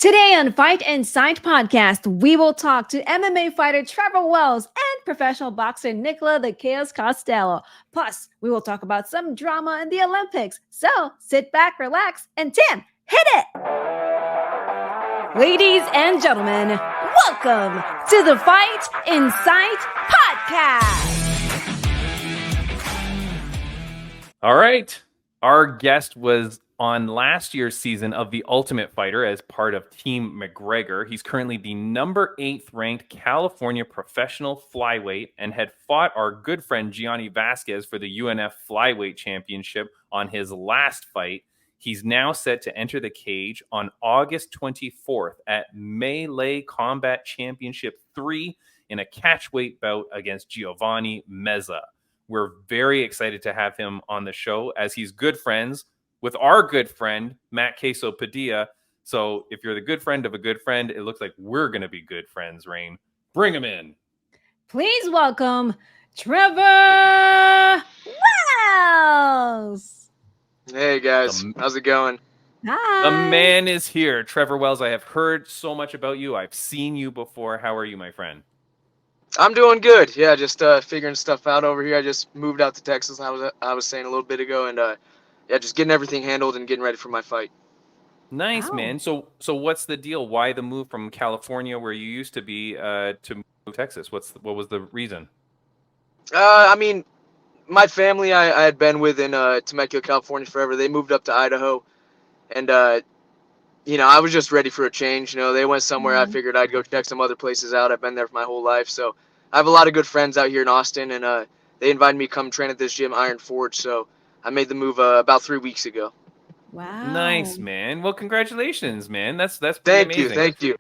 Today on Fight Insight Podcast, we will talk to MMA fighter Trevor Wells and professional boxer Nicola the Chaos Costello. Plus, we will talk about some drama in the Olympics. So sit back, relax, and Tim, hit it! Ladies and gentlemen, welcome to the Fight Insight Podcast. All right. Our guest was on last year's season of The Ultimate Fighter as part of Team McGregor. He's currently the number 8th ranked California professional flyweight and had fought our good friend Gianni Vasquez for the UNF flyweight championship on his last fight. He's now set to enter the cage on August 24th at Melee Combat Championship 3 in a catchweight bout against Giovanni Meza. We're very excited to have him on the show as he's good friends with our good friend, Matt Queso Padilla. So if you're the good friend of a good friend, it looks like we're going to be good friends, Rain. Bring him in. Please welcome Trevor Wells. Hey, guys. How's it going? Hi. The man is here. Trevor Wells, I have heard so much about you. I've seen you before. How are you, my friend? I'm doing good. Yeah, just figuring stuff out over here. I just moved out to Texas, I was saying a little bit ago, and yeah, just getting everything handled and getting ready for my fight. Nice, Wow. man. So what's the deal? Why the move from California, where you used to be, to move to Texas? What was the reason? I mean, my family I had been with in Temecula, California forever. They moved up to Idaho, and you know, I was just ready for a change. You know, they went somewhere. I figured I'd go check some other places out. I've been there for my whole life, so I have a lot of good friends out here in Austin, and they invited me to come train at this gym, Iron Forge. So I made the move about 3 weeks ago. Wow. Nice, man. Well, congratulations, man. That's pretty amazing. Thank you.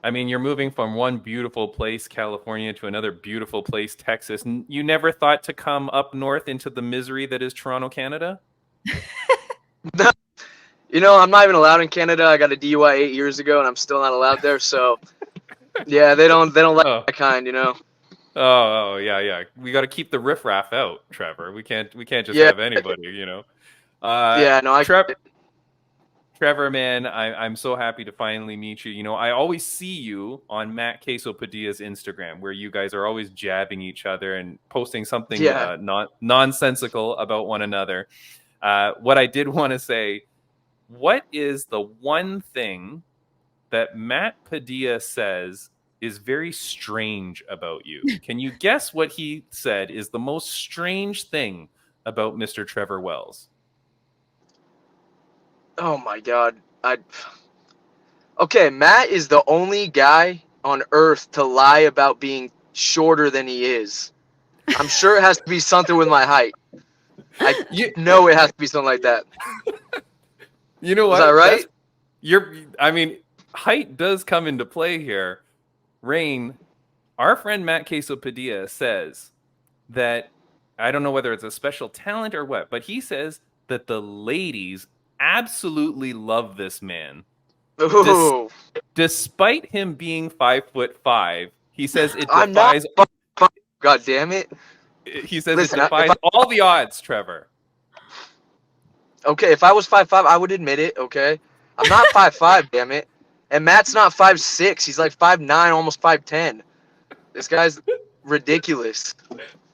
I mean, you're moving from one beautiful place, California, to another beautiful place, Texas. And you never thought to come up north into the misery that is Toronto, Canada? You know, I'm not even allowed in Canada. I got a DUI 8 years ago, and I'm still not allowed there. So, yeah, they don't like that kind, you know. Oh, yeah. We got to keep the riffraff out, Trevor. We can't just have anybody, you know. Yeah, no, Trevor, man, I'm so happy to finally meet you. You know, I always see you on Matt Queso Padilla's Instagram, where you guys are always jabbing each other and posting something nonsensical about one another. What I did want to say, what is the one thing that Matt Padilla says is very strange about you? Can you guess what he said is the most strange thing about Mr. Trevor Wells? Oh my God. Okay, Matt is the only guy on earth to lie about being shorter than he is. I'm sure it has to be something with my height. I know it has to be something like that. You know what? Is that right? I mean, height does come into play here. Rain, our friend Matt Queso Padilla says that, I don't know whether it's a special talent or what, but he says that the ladies absolutely love this man. Ooh. Despite him being 5'5", he says it defies. God damn it! He says it defies all the odds, Trevor. Okay, if I was 5'5", I would admit it. Okay, I'm not 5'5", damn it. And Matt's not 5'6". He's like 5'9", almost 5'10". This guy's ridiculous.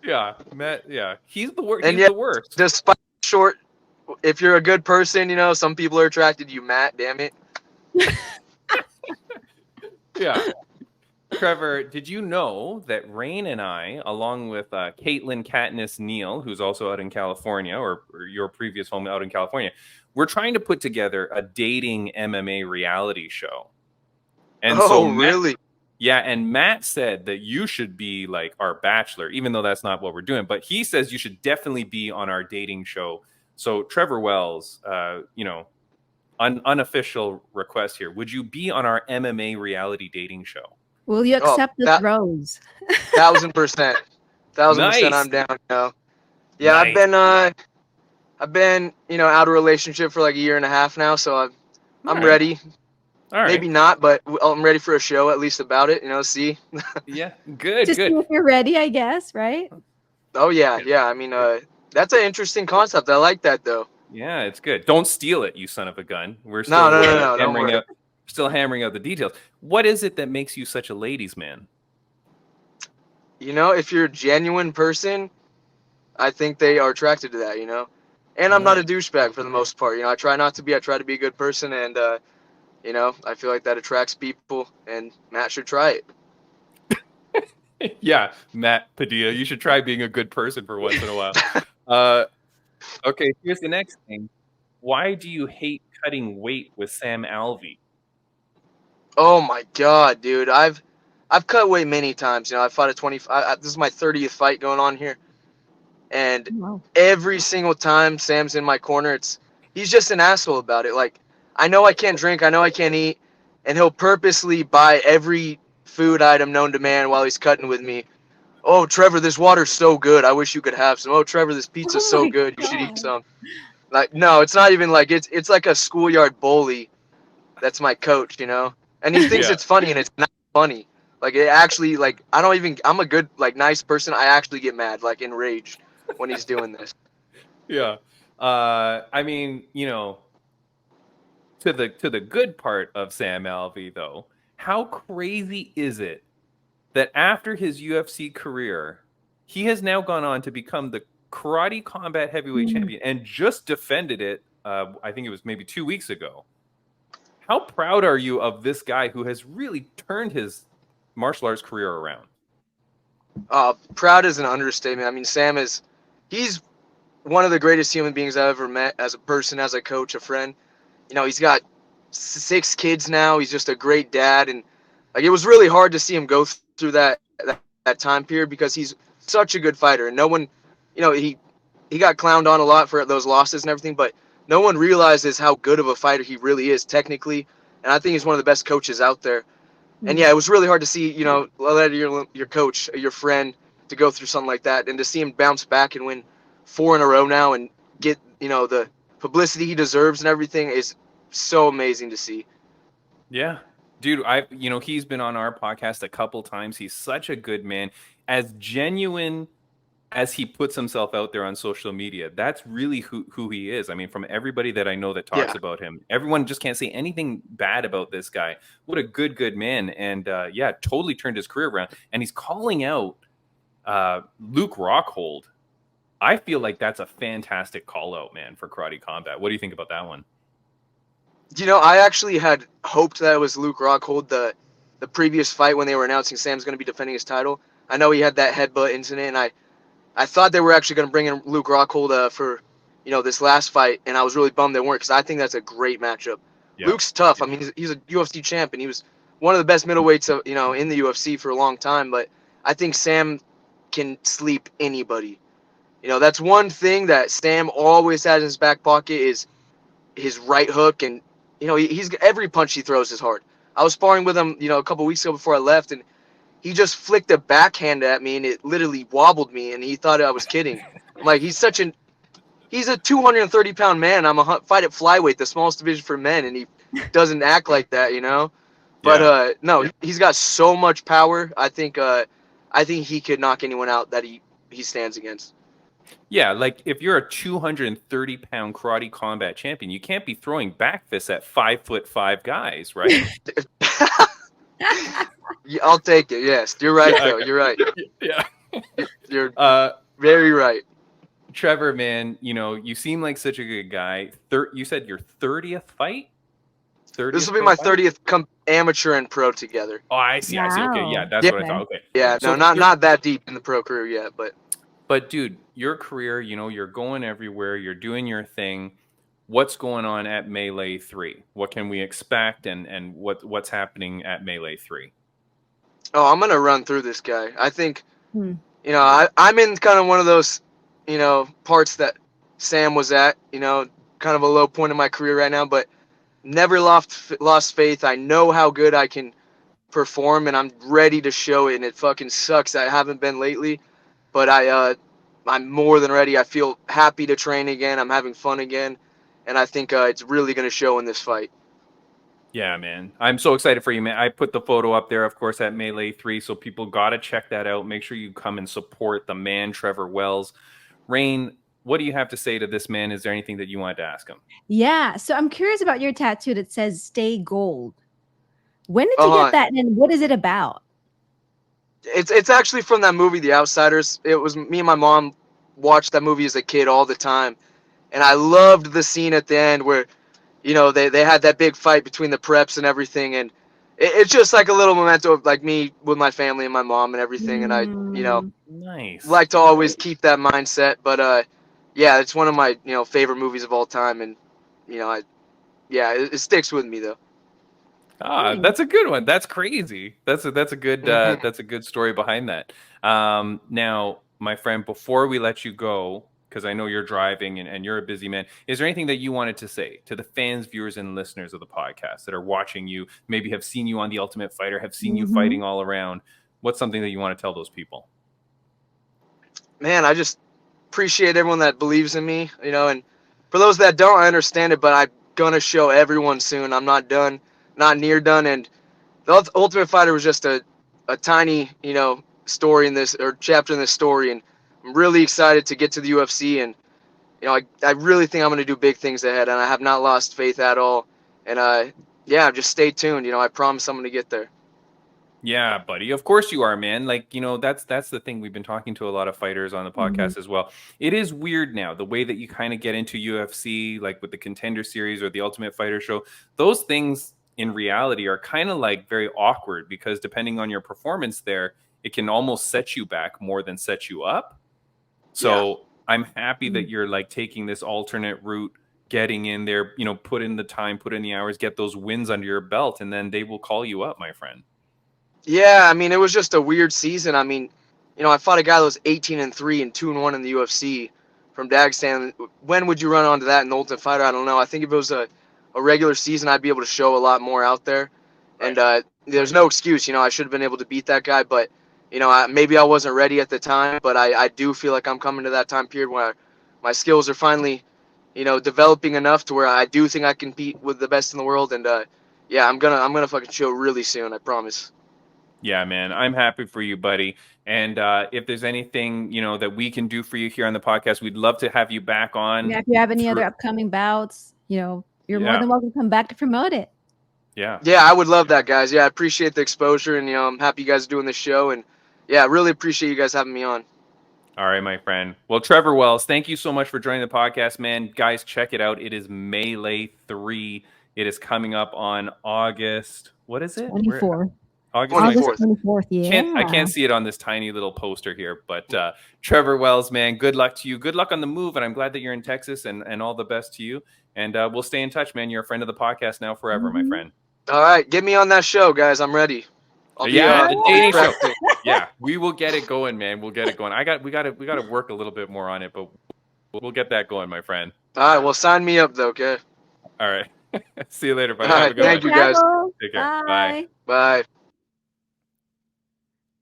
Yeah, Matt. Yeah, he's the worst. And he's the worst. Despite short. If you're a good person, you know, some people are attracted to you, Matt. Damn it. Yeah. Trevor, did you know that Rain and I, along with Caitlin Katniss Neal, who's also out in California, or your previous home out in California, we're trying to put together a dating MMA reality show. And really? Yeah, and Matt said that you should be like our bachelor, even though that's not what we're doing. But he says you should definitely be on our dating show. So Trevor Wells, you know, unofficial request here. Would you be on our MMA reality dating show? Will you accept the throws? 1,000%. 1,000%. Nice. I'm down. You know? Yeah, Nice. I've been, you know, out of a relationship for like a year and a half now, so I'm ready. All right. Maybe not, but I'm ready for a show at least about it. You know, see. Yeah, good. Just see if you're ready, I guess, right? Oh yeah. I mean, that's an interesting concept. I like that though. Yeah, it's good. Don't steal it, you son of a gun. We're still No. Don't worry. still hammering out the details. What is it that makes you such a ladies' man? You know, if you're a genuine person, I think they are attracted to that, you know? And I'm not a douchebag for the most part. You know, I try not to be. I try to be a good person, and, you know, I feel like that attracts people, and Matt should try it. Yeah, Matt Padilla, you should try being a good person for once in a while. Okay, here's the next thing. Why do you hate cutting weight with Sam Alvey? Oh my God, dude. I've cut weight many times. You know, I fought a 20. This is my 30th fight going on here, and Wow. every single time Sam's in my corner, he's just an asshole about it. Like, I know I can't drink, I know I can't eat, and he'll purposely buy every food item known to man while he's cutting with me. Oh, Trevor, this water's so good. I wish you could have some. Oh, Trevor, this pizza's Oh so my good. You should eat God. some. Like, no, it's not even like it's like a schoolyard bully. That's my coach, you know, and he thinks Yeah. it's funny, and it's not funny. Like, it actually, like, I'm a good, like, nice person. I actually get mad, like, enraged when he's doing this. Yeah. I mean, you know, to the good part of Sam Alvey, though, how crazy is it that after his UFC career, he has now gone on to become the Karate Combat Heavyweight Champion and just defended it, I think it was maybe 2 weeks ago. How proud are you of this guy who has really turned his martial arts career around? Proud is an understatement. I mean, he's one of the greatest human beings I've ever met, as a person, as a coach, a friend. You know, he's got 6 kids now. He's just a great dad, and like, it was really hard to see him go through that time period because he's such a good fighter, and no one, you know, he got clowned on a lot for those losses and everything, but no one realizes how good of a fighter he really is technically, and I think he's one of the best coaches out there. And yeah, it was really hard to see, you know, your coach, your friend, to go through something like that, and to see him bounce back and win 4 in a row now and get, you know, the publicity he deserves and everything is so amazing to see. Yeah. Dude, he's been on our podcast a couple times. He's such a good man. As genuine as he puts himself out there on social media, that's really who he is. I mean, from everybody that I know that talks about him, everyone just can't say anything bad about this guy. What a good man. And yeah, totally turned his career around. And he's calling out Luke Rockhold. I feel like that's a fantastic call out, man, for Karate Combat. What do you think about that one? You know, I actually had hoped that it was Luke Rockhold, the previous fight when they were announcing Sam's going to be defending his title. I know he had that headbutt incident, and I thought they were actually going to bring in Luke Rockhold for, you know, this last fight, and I was really bummed they weren't, because I think that's a great matchup. Yeah. Luke's tough. I mean, he's a UFC champion. He was one of the best middleweights, you know, in the UFC for a long time, but I think Sam can sleep anybody. You know, that's one thing that Sam always has in his back pocket is his right hook, and you know, he's every punch he throws is hard. I was sparring with him, you know, a couple weeks ago before I left, and he just flicked a backhand at me, and it literally wobbled me, and he thought I was kidding. I'm like, he's a 230-pound man. I'm a fight at flyweight, the smallest division for men, and he doesn't act like that, you know. But no, he's got so much power. I think he could knock anyone out that he stands against. Yeah, like if you're a 230-pound Karate Combat champion, you can't be throwing back fists at 5'5" guys, right? I'll take it. Yes, you're right, though. You're right. Yeah, you're very right. Trevor, man, you know, you seem like such a good guy. You said your 30th fight? This will be my 30th amateur and pro together. Oh, I see. Wow. I see. Okay, yeah, that's what I thought. Okay. Yeah, so no, not that deep in the pro career yet, but. But dude, your career, you know, you're going everywhere. You're doing your thing. What's going on at Melee 3? What can we expect, and what's happening at Melee 3? Oh, I'm gonna run through this guy. I think, you know, I'm in kind of one of those, you know, parts that Sam was at. You know, kind of a low point in my career right now, but never lost faith. I know how good I can perform, and I'm ready to show it. And it fucking sucks that I haven't been lately. But I'm more than ready. I feel happy to train again. I'm having fun again. And I think it's really going to show in this fight. Yeah, man. I'm so excited for you, man. I put the photo up there, of course, at Melee 3, so people got to check that out. Make sure you come and support the man, Trevor Wells. Rain, what do you have to say to this man? Is there anything that you wanted to ask him? Yeah, so I'm curious about your tattoo that says "Stay Gold." When did you get that, and what is it about? It's actually from that movie, The Outsiders. It was me and my mom watched that movie as a kid all the time, and I loved the scene at the end where, they had that big fight between the preps and everything, and it's just like a little memento of like me with my family and my mom and everything, and I, nice. like to always keep that mindset. But yeah, it's one of my favorite movies of all time, and it sticks with me though. That's a good one. That's crazy. That's a good story behind that. Now, my friend, before we let you go, because I know you're driving and you're a busy man, is there anything that you wanted to say to the fans, viewers, and listeners of the podcast that are watching you, maybe have seen you on The Ultimate Fighter, have seen you fighting all around? What's something that you want to tell those people? Man, I just appreciate everyone that believes in me, and for those that don't, I understand it, but I'm gonna show everyone soon. I'm not done, not near done, and the Ultimate Fighter was just a tiny, story in this, or chapter in this story, and I'm really excited to get to the UFC, and I really think I'm gonna do big things ahead, and I have not lost faith at all, and just stay tuned. I promise I'm gonna get there. Yeah, buddy. Of course you are, man. Like, that's the thing. We've been talking to a lot of fighters on the podcast as well. It is weird now, the way that you kind of get into UFC, like with the Contender Series or the Ultimate Fighter show. Those things in reality are kind of like very awkward, because depending on your performance there, it can almost set you back more than set you up. So I'm happy that you're like taking this alternate route, getting in there, put in the time, put in the hours, get those wins under your belt, and then they will call you up, my friend. Yeah, I mean, it was just a weird season. I mean, I fought a guy that was 18-3 and 2-1 in the UFC from Dagestan. When would you run onto that in the Ultimate Fighter? I don't know. I think if it was a regular season, I'd be able to show a lot more out there. Right. And there's no excuse. I should have been able to beat that guy, but maybe I wasn't ready at the time. But I do feel like I'm coming to that time period where my skills are finally, developing enough to where I do think I can compete with the best in the world. And I'm gonna fucking show really soon. I promise. Yeah, man, I'm happy for you, buddy. And if there's anything, that we can do for you here on the podcast, we'd love to have you back on. Yeah, if you have any other upcoming bouts, you're more than welcome to come back to promote it. Yeah. Yeah, I would love that, guys. Yeah, I appreciate the exposure, and I'm happy you guys are doing this show, and yeah, really appreciate you guys having me on. All right, my friend. Well, Trevor Wells, thank you so much for joining the podcast, man. Guys, check it out. It is Melee 3. It is coming up on August. What is it? 24th. August 24th, yeah. I can't see it on this tiny little poster here, but Trevor Wells, man, good luck to you. Good luck on the move, and I'm glad that you're in Texas, and all the best to you. And we'll stay in touch, man. You're a friend of the podcast now forever, my friend. All right, get me on that show, guys. I'm ready. The dating show. Yeah, we will get it going, man. We'll get it going. We got to work a little bit more on it, but we'll get that going, my friend. All right, well, sign me up, though, okay? All right. See you later, buddy. All right, thank you, guys. Take care. Bye. Bye.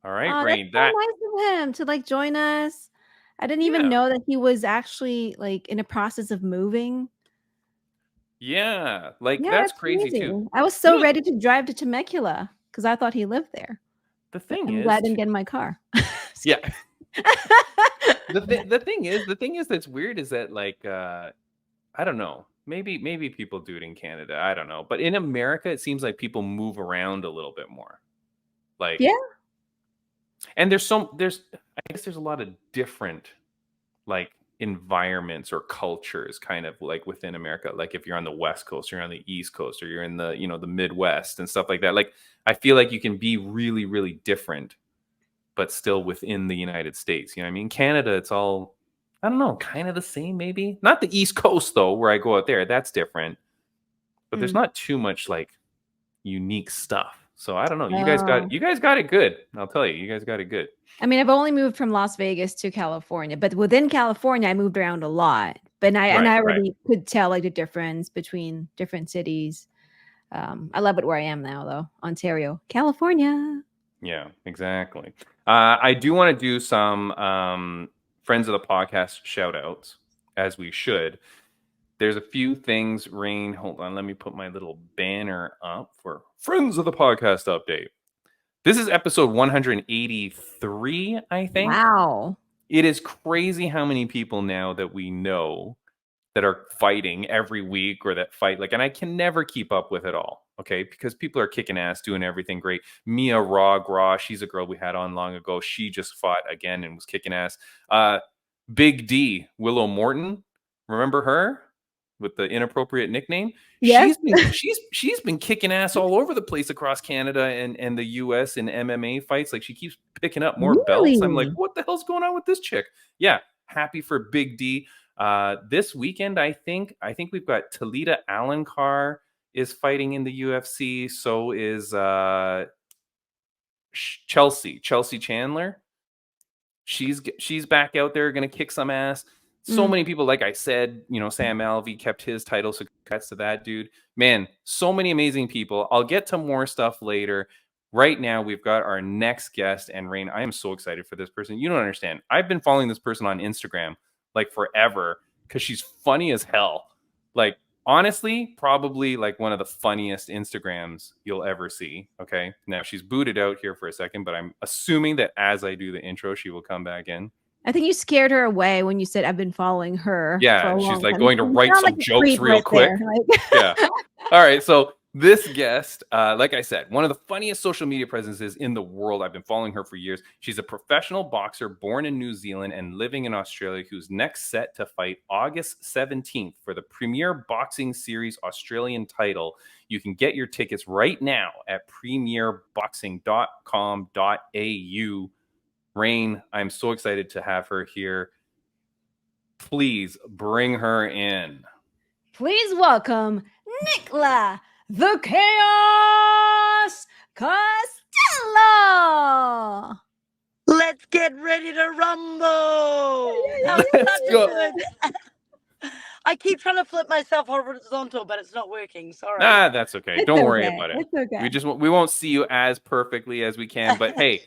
All right, Rain. That's so nice of him to like join us. I didn't even know that he was actually like in a process of moving. Yeah, that's crazy too. I was so ready to drive to Temecula because I thought he lived there. The thing I'm glad I didn't get in my car. Yeah. the thing is that's weird is that like I don't know. Maybe people do it in Canada. I don't know. But in America, it seems like people move around a little bit more. Like and I guess there's a lot of different like environments or cultures kind of like within America. Like if you're on the West Coast or you're on the East Coast or you're in the, the Midwest and stuff like that. Like I feel like you can be really, really different, but still within the United States. You know what I mean? Canada, it's all, I don't know, kind of the same maybe. Not the East Coast though, where I go out there. That's different. But there's not too much like unique stuff. So I don't know. You guys got it good. I'll tell you, you guys got it good. I mean, I've only moved from Las Vegas to California, but within California, I moved around a lot. But I already could tell like the difference between different cities. I love it where I am now, though. Ontario, California. Yeah, exactly. I do want to do some friends of the podcast shout outs, as we should. There's a few things, Rain. Hold on. Let me put my little banner up for Friends of the Podcast update. This is episode 183, I think. Wow. It is crazy how many people now that we know that are fighting every week or that fight. Like, and I can never keep up with it all. okay? Because people are kicking ass, doing everything great. Mia Raw, she's a girl we had on long ago. She just fought again and was kicking ass. Big D, Willow Morton, remember her with the inappropriate nickname? Yes. She's been kicking ass all over the place across Canada and the US in MMA fights. Like, she keeps picking up more belts. I'm like, what the hell's going on with this chick? Yeah, happy for Big D. This weekend, I think we've got Talita Alencar is fighting in the UFC. So is Chelsea Chandler. She's back out there, gonna kick some ass. So many people, like I said, Sam Alvey kept his title, so congrats to that dude. Man, so many amazing people. I'll get to more stuff later. Right now, we've got our next guest, and Rain, I am so excited for this person. You don't understand. I've been following this person on Instagram like forever because she's funny as hell. Like, honestly, probably like one of the funniest Instagrams you'll ever see. Okay. Now she's booted out here for a second, but I'm assuming that as I do the intro, she will come back in. I think you scared her away when you said I've been following her. Yeah. She's like going to write some jokes real quick. Yeah. All right. So this guest, like I said, one of the funniest social media presences in the world. I've been following her for years. She's a professional boxer born in New Zealand and living in Australia, who's next set to fight August 17th for the Premier Boxing Series Australian title. You can get your tickets right now at premierboxing.com.au. Rain, I'm so excited to have her here. Please bring her in. Please welcome Nicola, the Chaos Costello. Let's get ready to rumble. Let's go. I keep trying to flip myself horizontal, but it's not working. Sorry. That's okay. Don't worry okay. about it. It's okay. We won't see you as perfectly as we can, but hey,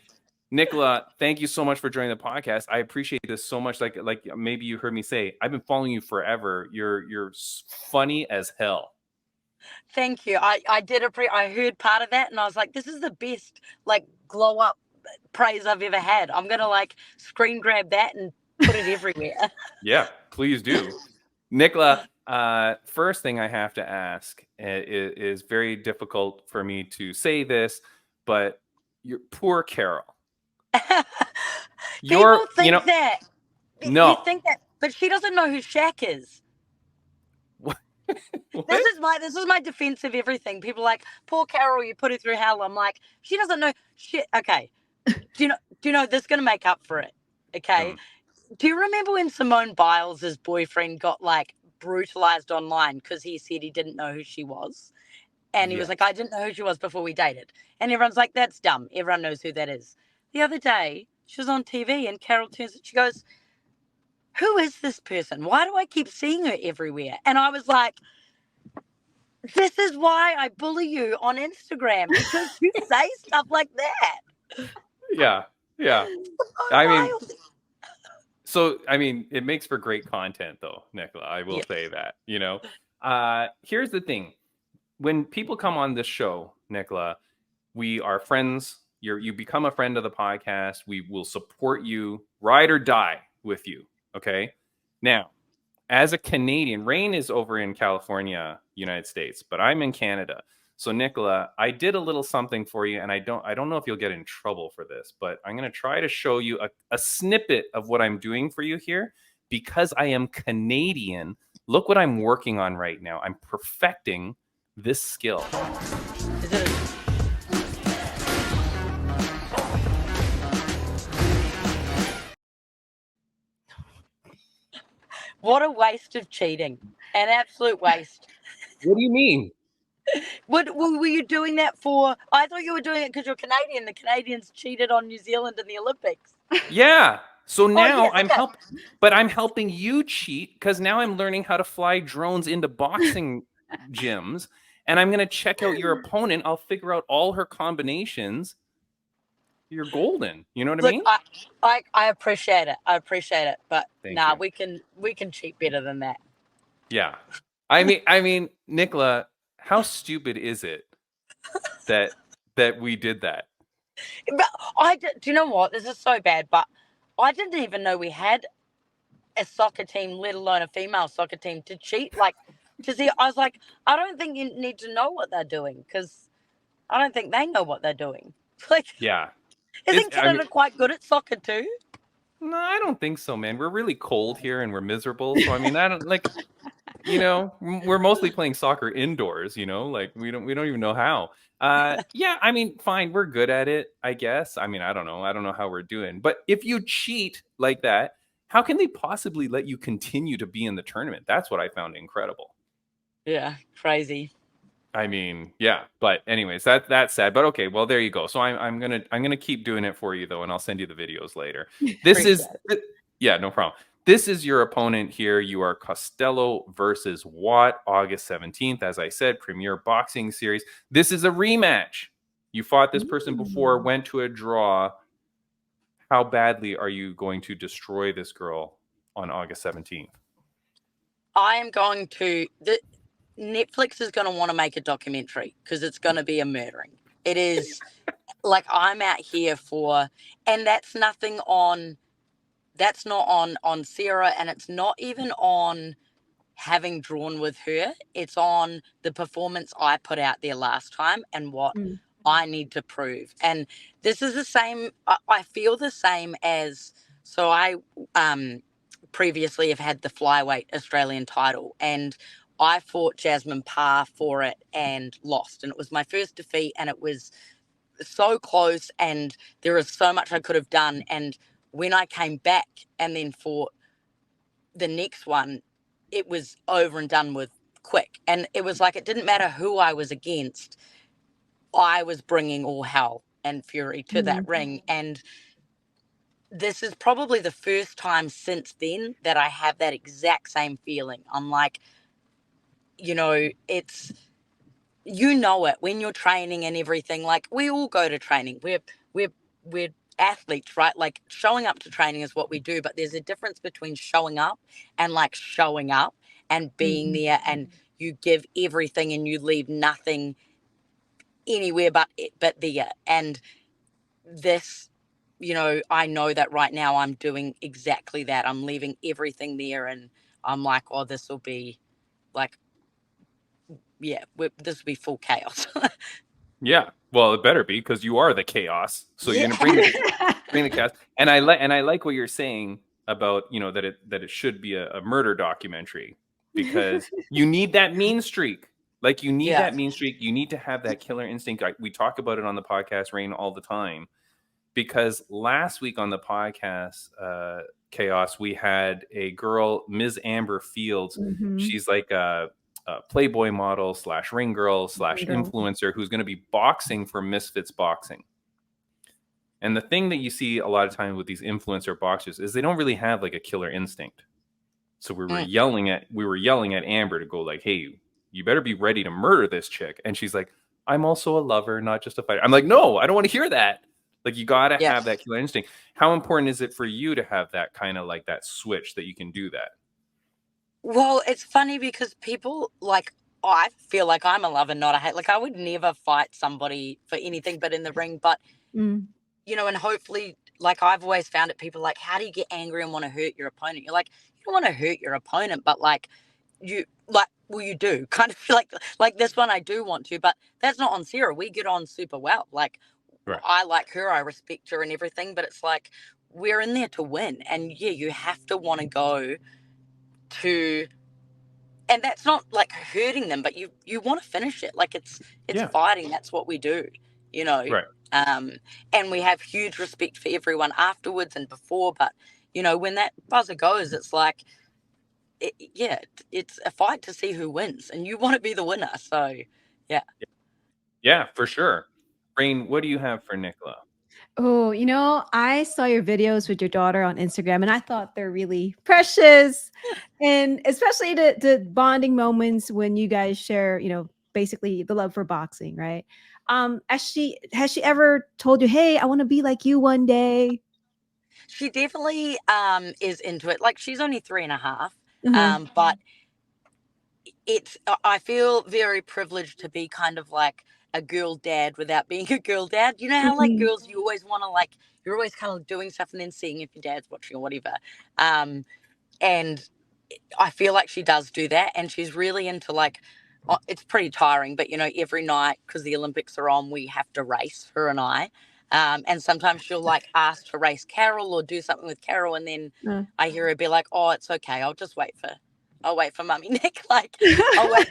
Nicola, thank you so much for joining the podcast. I appreciate this so much. Like maybe you heard me say, I've been following you forever. You're funny as hell. Thank you. I heard part of that, and I was like, this is the best glow up praise I've ever had. I'm gonna screen grab that and put it everywhere. Yeah, please do. Nicola, first thing I have to ask is very difficult for me to say this, but you're poor Carol. People think that. No. You think that, but she doesn't know who Shaq is. What? This is my defense of everything. People are like, poor Carol, you put her through hell. I'm like, she doesn't know shit. Okay. Do you know this is gonna make up for it? Okay. Do you remember when Simone Biles' boyfriend got brutalized online because he said he didn't know who she was? And he was like, I didn't know who she was before we dated. And everyone's like, that's dumb. Everyone knows who that is. The other day, she was on TV and Carol turns, she goes, who is this person? Why do I keep seeing her everywhere? And I was like, this is why I bully you on Instagram, because you say stuff like that. Yeah. I mean, it makes for great content, though, Nicola. I will say that. Here's the thing: when people come on this show, Nicola, we are friends. You become a friend of the podcast. We will support you, ride or die with you. Okay. Now, as a Canadian, Rain is over in California, United States, but I'm in Canada. So, Nicola, I did a little something for you, and I don't know if you'll get in trouble for this, but I'm going to try to show you a snippet of what I'm doing for you here. Because I am Canadian, look what I'm working on right now. I'm perfecting this skill. What a waste of cheating. An absolute waste. What do you mean? Were you doing that for? I thought you were doing it because you're Canadian. The Canadians cheated on New Zealand in the Olympics. Yeah. So now I'm helping you cheat because now I'm learning how to fly drones into boxing gyms, and I'm going to check out your opponent. I'll figure out all her combinations. You're golden. You know what I mean? I appreciate it. But Thank you. we can cheat better than that. Yeah. I mean, Nicola, how stupid is it that we did that? But do you know what? This is so bad, but I didn't even know we had a soccer team, let alone a female soccer team, to cheat. to see. I was like, I don't think you need to know what they're doing because I don't think they know what they're doing. Like, Yeah. isn't I mean, Canada quite good at soccer too? no, I don't think so, man. We're really cold here and we're miserable. So I mean, I don't like, we're mostly playing soccer indoors, like we don't even know how. Yeah, I mean, fine, we're good at it, I guess. I mean, I don't know. I don't know how we're doing. But if you cheat like that, how can they possibly let you continue to be in the tournament? That's what I found incredible. Yeah, crazy. I mean, yeah, but anyways, that's sad. But okay, well there you go. So I'm gonna keep doing it for you though, and I'll send you the videos later. This is yeah, no problem. This is your opponent here. You are Costello versus Watt, August 17th. As I said, Premier Boxing Series. This is a rematch. You fought this person before, went to a draw. How badly are you going to destroy this girl on August 17th? I am going to. Netflix is going to want to make a documentary because it's going to be a murdering. It is like I'm out here for, and that's nothing on. That's not on Sarah, and it's not even on having drawn with her. It's on the performance I put out there last time and what I need to prove. And this is the same. I feel the same as. So I previously have had the flyweight Australian title, and I fought Jasmine Parr for it and lost. And it was my first defeat, and it was so close, and there is so much I could have done. And when I came back and then fought the next one, it was over and done with quick. And it was like, it didn't matter who I was against. I was bringing all hell and fury to that ring. And this is probably the first time since then that I have that exact same feeling. I'm like, it's, it when you're training and everything. Like, we all go to training. We're athletes, right? Like, showing up to training is what we do, but there's a difference between showing up and like showing up and being there, and you give everything and you leave nothing anywhere but there. And this, I know that right now I'm doing exactly that. I'm leaving everything there, and I'm like, oh, this will be like, yeah, this will be full chaos. Yeah, well, it better be because you are the chaos. So you're gonna bring the chaos. And I like what you're saying about that it should be a murder documentary, because you need that mean streak. Like, you need that mean streak. You need to have that killer instinct. We talk about it on the podcast, Rain, all the time. Because last week on the podcast, Chaos, we had a girl, Ms. Amber Fields. She's like a Playboy model / ring girl / influencer who's going to be boxing for Misfits Boxing. And the thing that you see a lot of times with these influencer boxers is they don't really have like a killer instinct. So we were yelling at Amber to go like, hey, you better be ready to murder this chick. And she's like, I'm also a lover, not just a fighter. I'm like, no, I don't want to hear that. Like, you got to have that killer instinct. How important is it for you to have that kind of like that switch that you can do that? Well, it's funny because people, like, I feel like I'm a lover, not a hate. Like, I would never fight somebody for anything but in the ring. But, and hopefully, like, I've always found it, people like, how do you get angry and want to hurt your opponent? You're like, you don't want to hurt your opponent, but like, you do kind of like this one. I do want to, but that's not on Sarah. We get on super well. Like, I like her, I respect her and everything, but it's like, we're in there to win. And yeah, you have to want to go to, and that's not like hurting them, but you want to finish it. Like, it's fighting. That's what we do, and we have huge respect for everyone afterwards and before. But when that buzzer goes, it's like, it's a fight to see who wins, and you want to be the winner. So yeah, for sure. Rain, what do you have for Nicola? Oh, I saw your videos with your daughter on Instagram, and I thought they're really precious. And especially the bonding moments when you guys share, basically the love for boxing, right? Has she ever told you, hey, I want to be like you one day? She definitely is into it. Like, she's only 3.5, but I feel very privileged to be kind of like a girl dad without being a girl dad. You know how like girls, you always want to, like, you're always kind of doing stuff and then seeing if your dad's watching or whatever. And I feel like she does do that, and she's really into like, it's pretty tiring, but every night, because the Olympics are on, we have to race, her and I. And sometimes she'll like ask to race Carol or do something with Carol, and then I hear her be like, "Oh, it's okay. I'll wait for Mummy Nick. Like,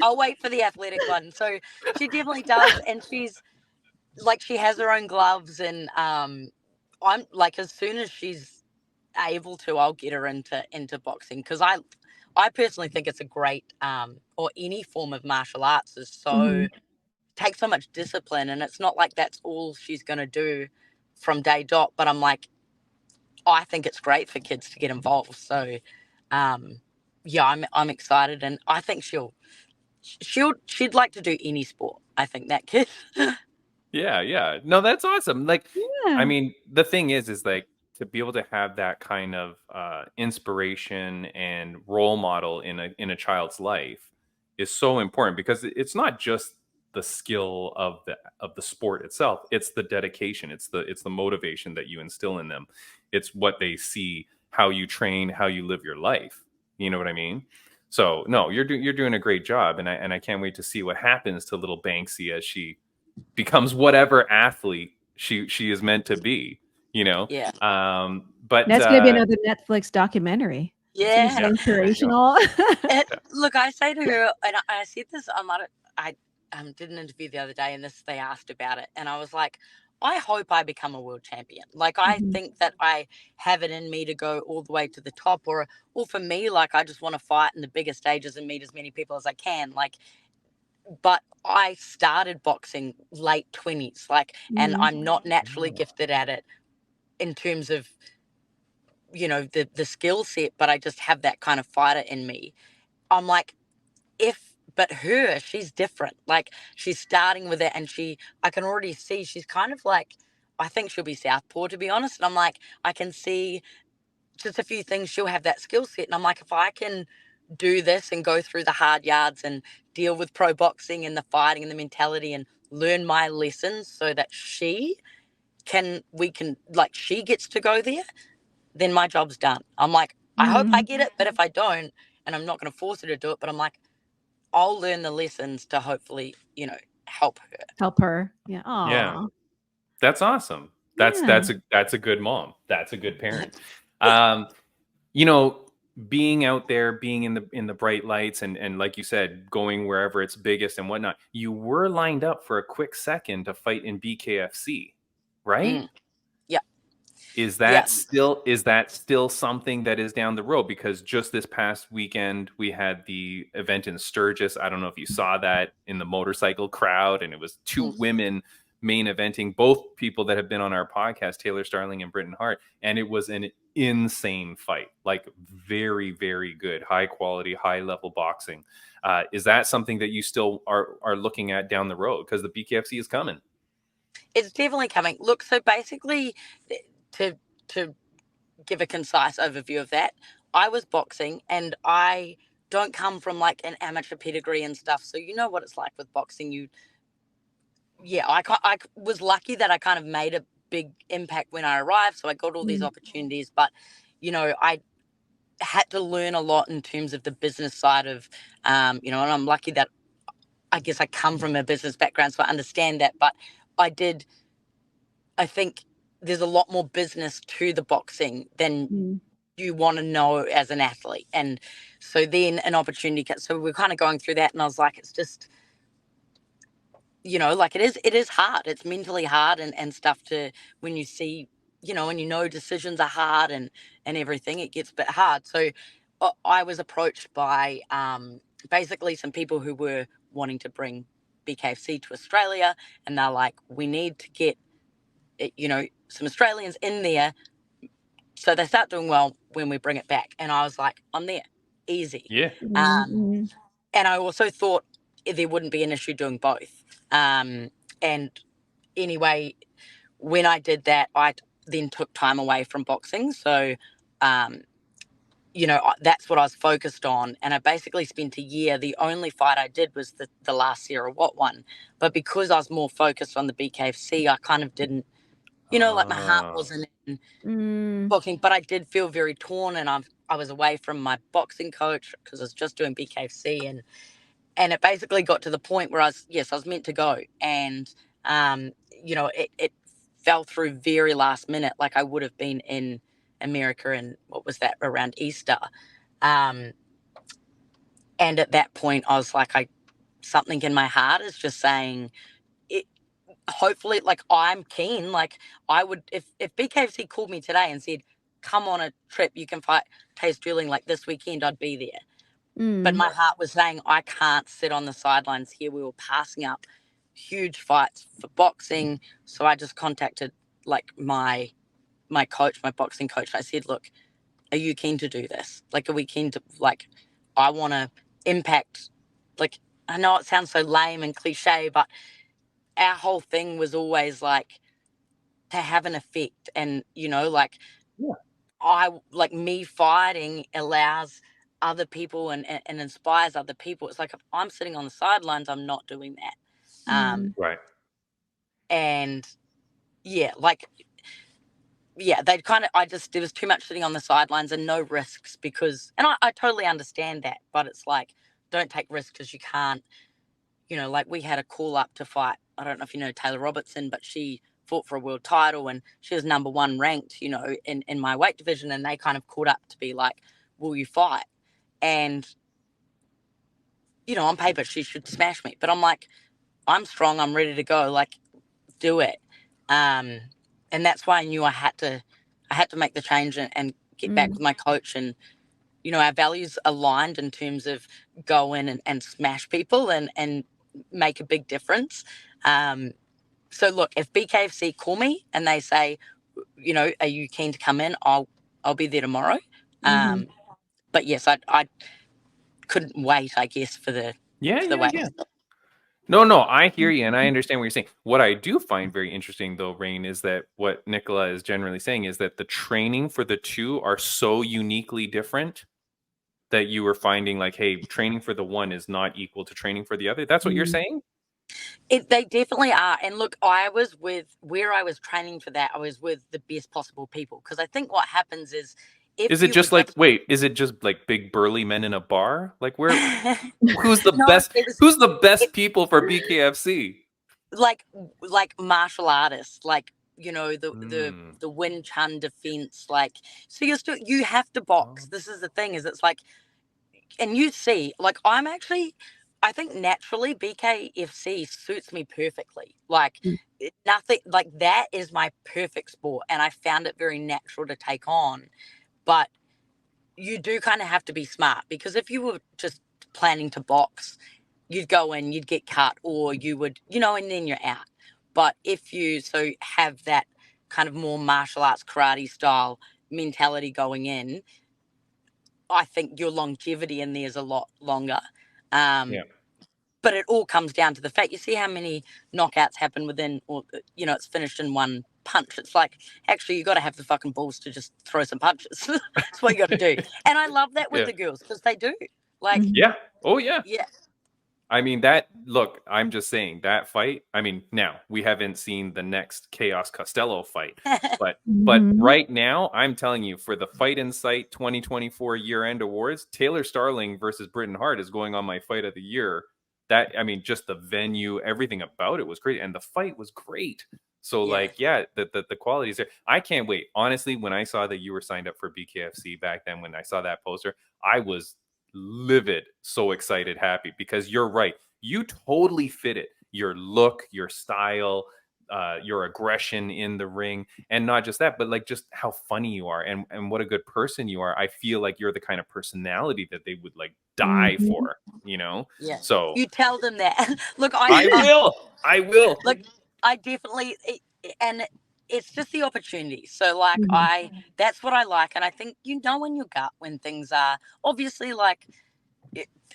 I'll wait for the athletic one." So she definitely does, and she's like, she has her own gloves, and I'm like, as soon as she's able to, I'll get her into boxing, because I personally think it's a great or any form of martial arts is so takes so much discipline, and it's not like that's all she's going to do from day dot, but I'm like, I think it's great for kids to get involved. So yeah, I'm excited, and I think she'd like to do any sport. I think that kid. Yeah. No, that's awesome. Like, Yeah. I mean, the thing is like, to be able to have that kind of inspiration and role model in a child's life is so important, because it's not just the skill of the sport itself. It's the dedication. It's the motivation that you instill in them. It's what they see, how you train, how you live your life. You know what I mean? So no, you're doing a great job, and I can't wait to see what happens to little Banksy as she becomes whatever athlete she is meant to be. Yeah. But That's gonna be another Netflix documentary. Yeah. So inspirational. Look, I say to her, and I said this, I did an interview the other day, and they asked about it, and I was like, I hope I become a world champion. Like, I think that I have it in me to go all the way to the top, or for me, like, I just want to fight in the bigger stages and meet as many people as I can. Like, but I started boxing late 20s, like, and I'm not naturally gifted at it in terms of, the skill set, but I just have that kind of fighter in me. I'm like, but she's different. Like, she's starting with it, and I can already see she's kind of like, I think she'll be southpaw, to be honest. And I'm like, I can see just a few things, she'll have that skill set. And I'm like, if I can do this and go through the hard yards and deal with pro boxing and the fighting and the mentality and learn my lessons so that she gets to go there, then my job's done. I'm like, I hope I get it, but if I don't, and I'm not going to force her to do it, but I'm like, I'll learn the lessons to hopefully, help her. Help her. Yeah. Aww. Yeah. That's awesome. That's a good mom. That's a good parent. Being out there, being in the bright lights, and like you said, going wherever it's biggest and whatnot. You were lined up for a quick second to fight in BKFC, right? Yeah. Is that still something that is down the road? Because just this past weekend we had the event in Sturgis. I don't know if you saw that, in the motorcycle crowd, and it was two women main eventing, both people that have been on our podcast, Taylor Starling and Britton Hart, and it was an insane fight, like very, very good, high quality, high level boxing. Is that something that you still are looking at down the road? Because the BKFC is coming. It's definitely coming. Look, so basically, to give a concise overview of that, I was boxing, and I don't come from like an amateur pedigree and stuff, so you know what it's like with boxing. I was lucky that I kind of made a big impact when I arrived, so I got all these opportunities, but I had to learn a lot in terms of the business side of and I'm lucky that I guess I come from a business background, so I understand that. But I think there's a lot more business to the boxing than you want to know as an athlete. And so then an opportunity, so we're kind of going through that, and I was like, it's just, like, it is hard. It's mentally hard and stuff to, when you see, and decisions are hard and everything, it gets a bit hard. So I was approached by basically some people who were wanting to bring BKFC to Australia, and they're like, we need to get, some Australians in there so they start doing well when we bring it back. And I was like, I'm there, easy. Yeah. And I also thought there wouldn't be an issue doing both. And anyway, when I did that, I then took time away from boxing. So, that's what I was focused on. And I basically spent a year. The only fight I did was the last Sarah Watt one. But because I was more focused on the BKFC, I kind of didn't, like my heart wasn't in booking, but I did feel very torn, and I was away from my boxing coach because I was just doing BKFC, and it basically got to the point where I was meant to go, and it fell through very last minute. Like I would have been in America, and what was that, around Easter, and at that point I was like, something in my heart is just saying it. Hopefully, like, I'm keen. Like, I would, if BKFC called me today and said, come on a trip, you can fight Taze Sterling like this weekend, I'd be there. But my heart was saying, I can't sit on the sidelines here. We were passing up huge fights for boxing. So I just contacted like my coach, my boxing coach. I said, look, are you keen to do this? Like, are we keen to, like, I want to impact, like, I know it sounds so lame and cliche, but our whole thing was always like to have an effect, and like me fighting allows other people and inspires other people. It's like if I'm sitting on the sidelines, I'm not doing that. Right. And they'd kind of, there was too much sitting on the sidelines and no risks and I totally understand that, but it's like, don't take risks because you can't. Like we had a call up to fight. I don't know if you know Taylor Robertson, but she fought for a world title and she was number 1 ranked, in my weight division. And they kind of called up to be like, will you fight? And, on paper, she should smash me. But I'm like, I'm strong. I'm ready to go. Like, do it. And that's why I knew I had to make the change and get back with my coach. And, our values aligned in terms of go in and smash people and make a big difference. So look, if BKFC call me and they say, are you keen to come in? I'll be there tomorrow. But yes, I couldn't wait, I guess, for the wait. Yeah. No, I hear you, and I understand what you're saying. What I do find very interesting, though, Rain, is that what Nicola is generally saying is that the training for the two are so uniquely different that you were finding like, hey, training for the one is not equal to training for the other. That's what you're saying? They definitely are. And look, where I was training for that, I was with the best possible people. Because I think what happens is, is it just like big burly men in a bar? Like who's the best? Who's the best people for BKFC? Like martial artists, like the Wing Chun defense. Like, so you have to box. This is the thing, is it's like, and you see, like, I think naturally BKFC suits me perfectly. Like nothing, like that is my perfect sport, and I found it very natural to take on. But you do kind of have to be smart, because if you were just planning to box, you'd go in, you'd get cut, or you would, and then you're out. But if you have that kind of more martial arts karate style mentality going in, I think your longevity in there is a lot longer. But it all comes down to the fact, you see how many knockouts happen within, or, it's finished in one punch. It's like, actually, you got to have the fucking balls to just throw some punches. That's what you got to do. And I love that with the girls, because they do. Like, oh yeah. I mean, I'm just saying that fight. I mean, now we haven't seen the next Chaos Costello fight, but right now, I'm telling you, for the Fight Insight 2024 year-end awards, Taylor Starling versus Britton Hart is going on my fight of the year. Just the venue, everything about it was great, and the fight was great. So, the quality is there. I can't wait. Honestly, when I saw that you were signed up for BKFC back then, when I saw that poster, I was livid, so excited, happy, because you're right. You totally fit it. Your look, your style, your aggression in the ring, and not just that, but like just how funny you are and what a good person you are. I feel like you're the kind of personality that they would like die for, Yeah. So you tell them that. Look, I will. Look, I definitely, and it's just the opportunity. So like that's what I like. And I think, in your gut when things are obviously like,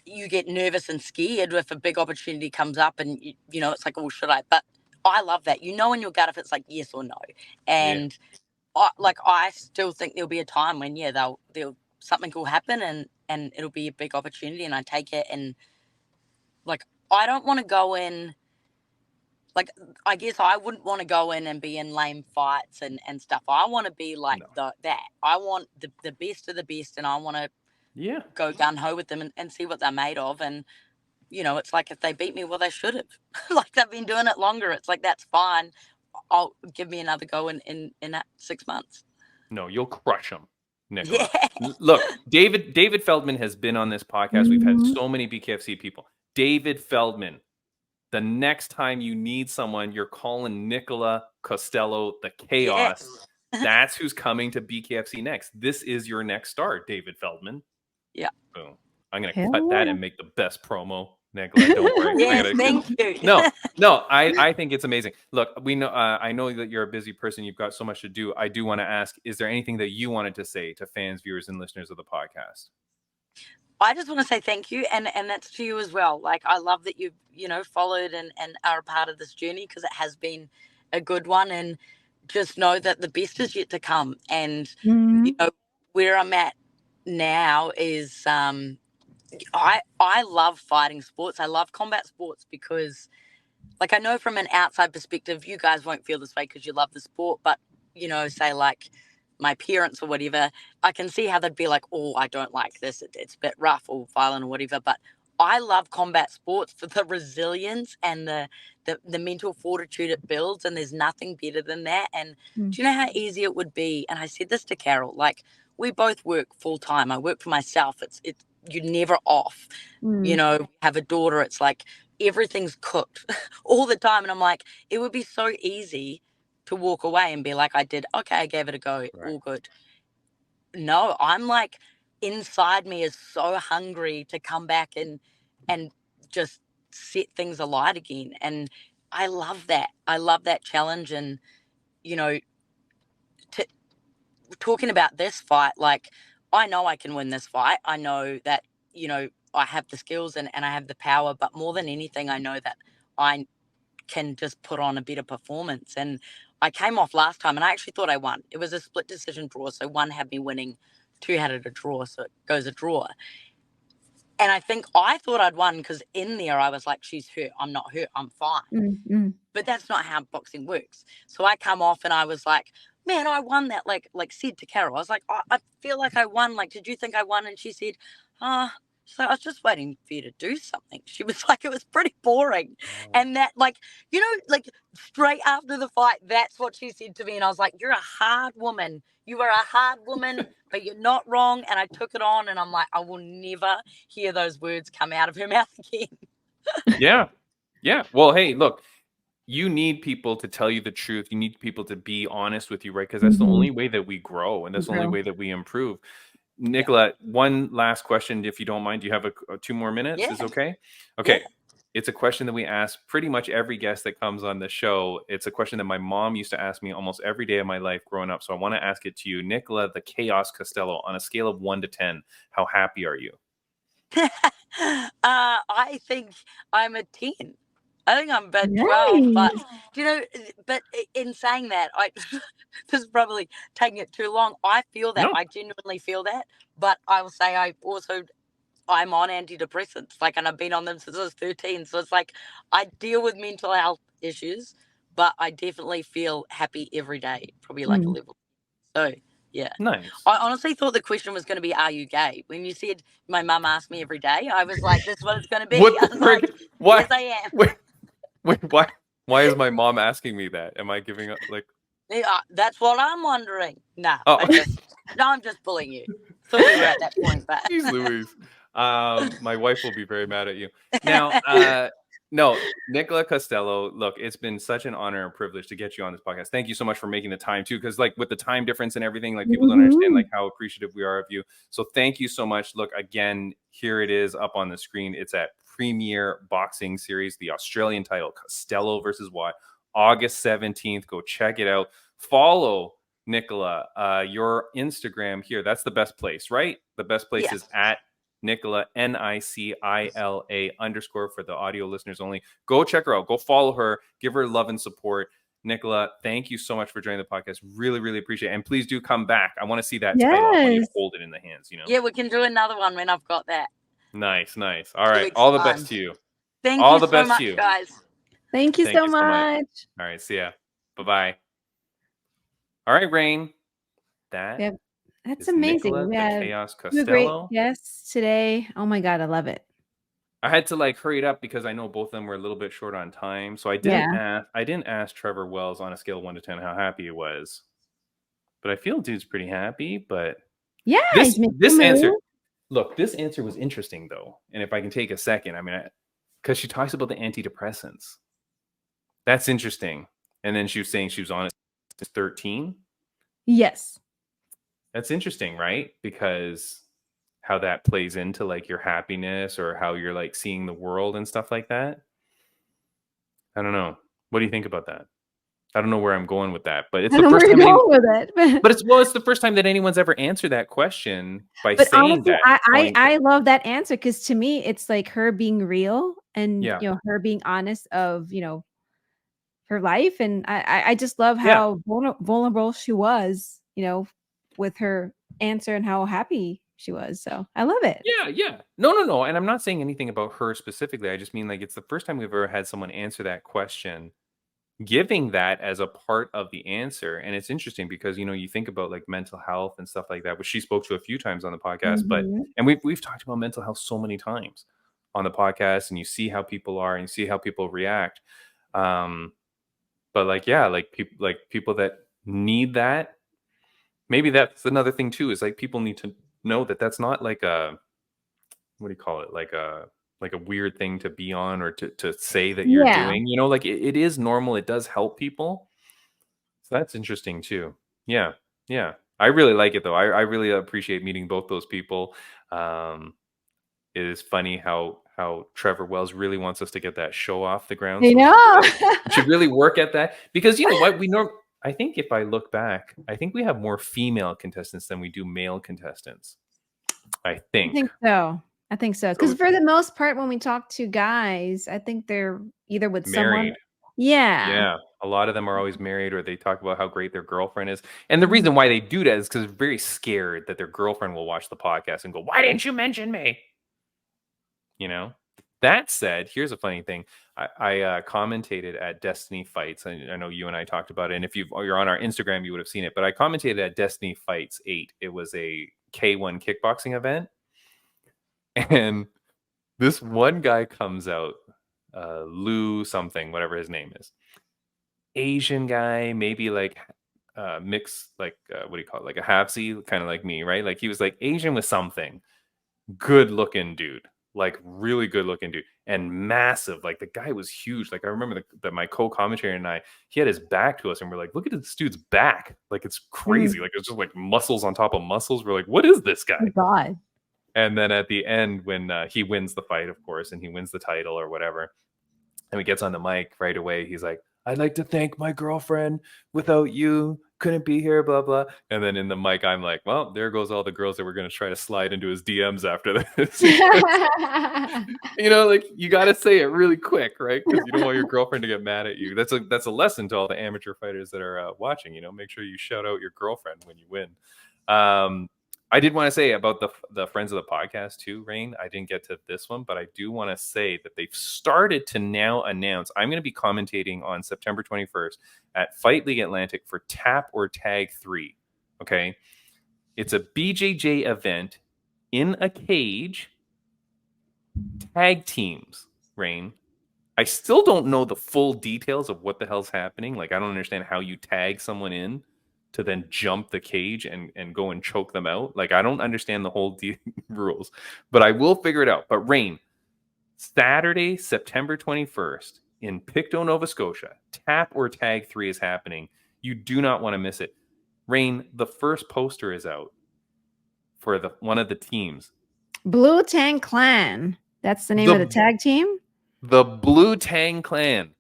you get nervous and scared if a big opportunity comes up, and it's like, oh, should I? But I love that. In your gut if it's like yes or no. And I still think there'll be a time when something will happen and it'll be a big opportunity, and I take it. And like, I don't want to go in like, I guess I wouldn't want to go in and be in lame fights and stuff. I want to be like that. I want the best of the best, and I want to go gun-ho with them and see what they're made of. And, you know, it's like if they beat me, well, they should have. Like, they've been doing it longer. It's like, that's fine. I'll give me another go in 6 months. No, you'll crush them, Nicola. Yeah. Look, David Feldman has been on this podcast. We've had so many BKFC people. David Feldman. The next time you need someone, you're calling Nicola, Costello, the Chaos. Yes. That's who's coming to BKFC next. This is your next star, David Feldman. Yeah. Boom. I'm going to cut that and make the best promo, Nicola. Don't worry. Yes, thank you. No, I think it's amazing. Look, we know. I know that you're a busy person. You've got so much to do. I do want to ask, is there anything that you wanted to say to fans, viewers, and listeners of the podcast? I just want to say thank you, and that's to you as well. Like, I love that you've, you know, followed and are a part of this journey, because it has been a good one. And just know that the best is yet to come. And you know, where I'm at now is I love fighting sports. I love combat sports because, like, I know from an outside perspective, you guys won't feel this way because you love the sport, but, you know, say like my parents or whatever, I can see how they'd be like, oh, I don't like this. It's a bit rough or violent or whatever. But I love combat sports for the resilience and the mental fortitude it builds. And there's nothing better than that. And do you know how easy it would be? And I said this to Carol, like, we both work full time. I work for myself. It's you're never off. You know, have a daughter. It's like everything's cooked all the time. And I'm like, it would be so easy to walk away and be like, I gave it a go, all good. No, I'm like, inside me is so hungry to come back and just set things alight again. And I love that. I love that challenge. And, you know, talking about this fight, like, I know I can win this fight. I know that, you know, I have the skills and I have the power, but more than anything, I know that I can just put on a better performance. And I came off last time and I actually thought I won. It was a split decision draw. So 1 had me winning, 2 had it a draw. So it goes a draw. And I think I thought I'd won because in there I was like, she's hurt. I'm not hurt. I'm fine. But that's not how boxing works. So I come off and I was like, man, I won that. Like said to Carol, I was like, I feel like I won. Like, did you think I won? And she said, so I was just waiting for you to do something. She was like, it was pretty boring. And that, like, you know, like straight after the fight, that's what she said to me. And I was like, you're a hard woman. You are a hard woman, but you're not wrong. And I took it on and I'm like, I will never hear those words come out of her mouth again. Yeah. Well, hey, look, you need people to tell you the truth. You need people to be honest with you, right? Because that's the only way that we grow and that's the only way that we improve. Nicola, one last question, if you don't mind. Do you have 2 more minutes? Yeah. Is okay? Okay. Yeah. It's a question that we ask pretty much every guest that comes on the show. It's a question that my mom used to ask me almost every day of my life growing up. So I want to ask it to you. Nicola, the Chaos Costello, on a scale of 1 to 10, how happy are you? I think I'm a 10. I think I'm about 12, but you know, but in saying that, this is probably taking it too long. I feel that. I genuinely feel that, but I will say I'm on antidepressants, like, and I've been on them since I was 13. So it's like I deal with mental health issues, but I definitely feel happy every day, probably like a level. So yeah, nice. I honestly thought the question was going to be, "Are you gay?" When you said my mum asked me every day, I was like, "This is what it's going to be." What the frick? Like, what? Yes, I am. Wait, why is my mom asking me that? Am I giving up? Like, yeah, that's what I'm wondering. Nah, oh. I'm just bullying you. Thought we were at that point, but Jeez Louise. My wife will be very mad at you. Now, no, Nicola Costello, look, it's been such an honor and privilege to get you on this podcast. Thank you so much for making the time too, because like with the time difference and everything, like people don't understand like how appreciative we are of you. So thank you so much. Look, again, here it is up on the screen. It's at Premier Boxing Series, the Australian title, Costello versus Watt, August 17th. Go check it out. Follow Nicola, your Instagram here. That's the best place, right? The best place is at Nicola, Nicila _ for the audio listeners only. Go check her out. Go follow her. Give her love and support. Nicola, thank you so much for joining the podcast. Really, really appreciate it. And please do come back. I want to see that title when you hold it in the hands. You know. Yeah, we can do another one when I've got that. Nice. All right. All the best to you. Thank you so much, guys. Thank you Thank so you so much. much. All right, see ya. Bye-bye. All right, Rain. That Yep. That's is amazing. Nicola We the had Chaos two great Costello. guests today. Oh my God, I love it. I had to like hurry it up because I know both of them were a little bit short on time. So I didn't ask Trevor Wells on a scale of 1 to 10 how happy he was. But I feel dude's pretty happy. But Yeah, he's making a this answer, move. look, this answer was interesting though. And if I can take a second, I mean, because she talks about the antidepressants. That's interesting. And then she was saying she was on it since 13. Yes. That's interesting, right? Because how that plays into like your happiness or how you're like seeing the world and stuff like that. I don't know. What do you think about that? I don't know where I'm going with that, but it's the first time. With it. But it's the first time that anyone's ever answered that question by But saying honestly, that. I love that answer because to me, it's like her being real and Yeah. her being honest of her life, and I just love Yeah. how vulnerable she was, with her answer and how happy she was. So I love it. Yeah. No. And I'm not saying anything about her specifically. I just mean like it's the first time we've ever had someone answer that question, giving that as a part of the answer. And it's interesting because you think about like mental health and stuff like that, which she spoke to a few times on the podcast. Mhm. And we've talked about mental health so many times on the podcast, and you see how people are and you see how people react. But like, yeah, like people that need that, maybe that's another thing too, is like people need to know that that's not like a, what do you call it? Like a weird thing to be on or to say that you're doing, like it is normal. It does help people. So that's interesting too. Yeah. I really like it though. I really appreciate meeting both those people. It is funny how Trevor Wells really wants us to get that show off the ground. I So know. we should really work at that because you know what I think if I look back, I think we have more female contestants than we do male contestants. I think so. Because for the most part, when we talk to guys, I think they're either with someone. married. Yeah. A lot of them are always married, or they talk about how great their girlfriend is. And the reason why they do that is because they're very scared that their girlfriend will watch the podcast and go, "Why didn't you mention me?" That said, here's a funny thing. I commentated at Destiny Fights. I know you and I talked about it. And if you're on our Instagram, you would have seen it. But I commentated at Destiny Fights 8. It was a K1 kickboxing event. And this one guy comes out, Lou something, whatever his name is. Asian guy, maybe like mixed, like, what do you call it? Like a halfsy, kind of like me, right? Like he was like Asian with something. Good looking dude. Like really good looking dude and massive. Like the guy was huge. Like I remember that my co-commentator and he had his back to us and we're like, look at this dude's back. Like it's crazy. Like it's just like muscles on top of muscles. We're like, what is this guy? Oh God. And then at the end, when he wins the fight, of course, and he wins the title or whatever, and he gets on the mic right away, he's like, I'd like to thank my girlfriend. Without you, couldn't be here, blah, blah. And then in the mic, I'm like, well, there goes all the girls that were going to try to slide into his DMs after this. Like you got to say it really quick, right? Because you don't want your girlfriend to get mad at you. That's a lesson to all the amateur fighters that are watching. Make sure you shout out your girlfriend when you win. I did want to say about the friends of the podcast too, Rain. I didn't get to this one, but I do want to say that they've started to now announce. I'm going to be commentating on September 21st at Fight League Atlantic for Tap or Tag 3. Okay. It's a BJJ event in a cage, tag teams, Rain. I still don't know the full details of what the hell's happening. Like, I don't understand how you tag someone in to then jump the cage and go and choke them out. Like, I don't understand the whole rules, but I will figure it out. But Rain, Saturday, September 21st in Pictou, Nova Scotia, Tap or Tag 3 is happening. You do not want to miss it. Rain, the first poster is out for one of the teams. Blue Tang Clan. That's the name of the tag team? The Blue Tang Clan.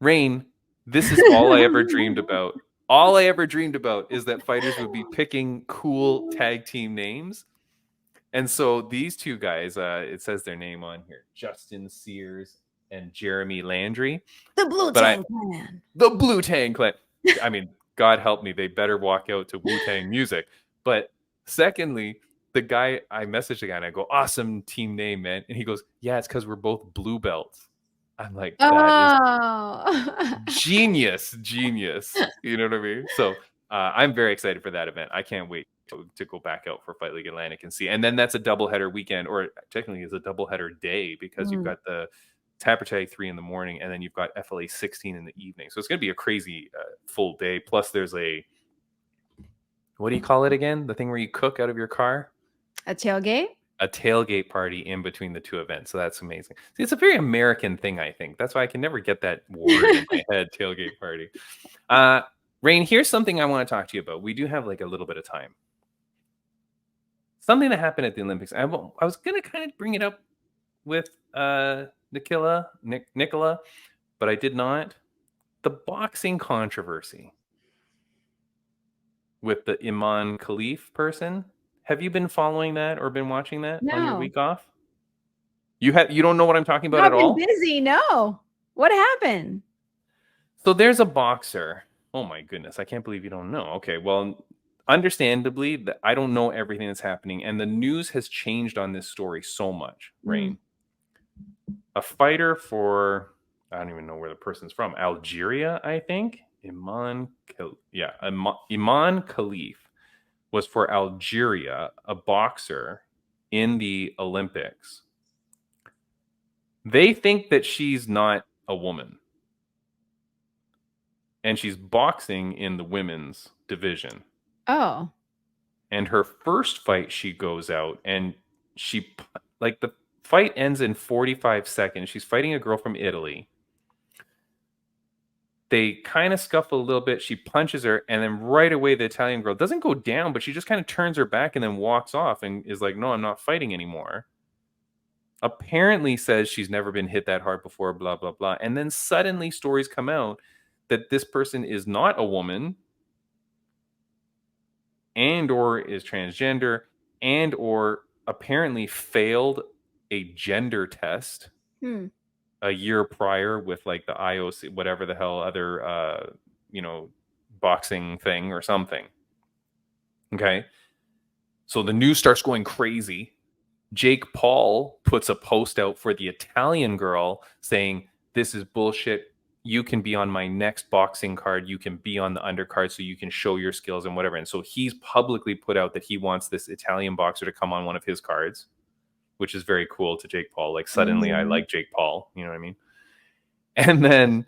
Rain, this is all I ever dreamed about. All I ever dreamed about is that fighters would be picking cool tag team names. And so these two guys, it says their name on here, Justin Sears and Jeremy Landry. The Blue Tang Clan. The Blue Tang Clan. I mean, God help me, they better walk out to Wu-Tang music. But secondly, the guy, I messaged the guy and I go, awesome team name, man. And he goes, yeah, it's because we're both blue belts. I'm like, that is Oh. genius. You know what I mean? So I'm very excited for that event. I can't wait to go back out for Fight League Atlantic and see. And then that's a doubleheader weekend, or technically it's a doubleheader day, because you've got the Tapper Tag 3 in the morning, and then you've got FLA 16 in the evening. So it's going to be a crazy full day. Plus there's what do you call it again? The thing where you cook out of your car? A tailgate? A tailgate party in between the two events. So that's amazing. See, it's a very American thing, I think. That's why I can never get that word in my head, tailgate party. Rain, here's something I want to talk to you about. We do have like a little bit of time. Something that happened at the Olympics. I was going to kind of bring it up with Nicola, but I did not. The boxing controversy with the Iman Khalif person. Have you been following that or been watching that on your No. week off? You don't know what I'm talking about I've at all? been busy. No. What happened? So there's a boxer. Oh my goodness, I can't believe you don't know. Okay, well, understandably, I don't know everything that's happening, and the news has changed on this story so much. Rain, a fighter for, I don't even know where the person's from, Algeria, I think. Iman Khalif was for Algeria, a boxer in the Olympics. They think that she's not a woman, and she's boxing in the women's division. Oh. And her first fight, she goes out and the fight ends in 45 seconds. She's fighting a girl from Italy. They kind of scuffle a little bit. She punches her, and then right away the Italian girl doesn't go down, but she just kind of turns her back and then walks off and is like, no, I'm not fighting anymore. Apparently says she's never been hit that hard before, blah, blah, blah. And then suddenly stories come out that this person is not a woman, and or is transgender, and or apparently failed a gender test a year prior with like the IOC, whatever the hell other boxing thing or something. Okay, so the news starts going crazy. Jake Paul puts a post out for the Italian girl saying, this is bullshit. You can be on my next boxing card. You can be on the undercard so you can show your skills and whatever. And so he's publicly put out that he wants this Italian boxer to come on one of his cards, which is very cool to Jake Paul. Like suddenly I like Jake Paul, you know what I mean? And then,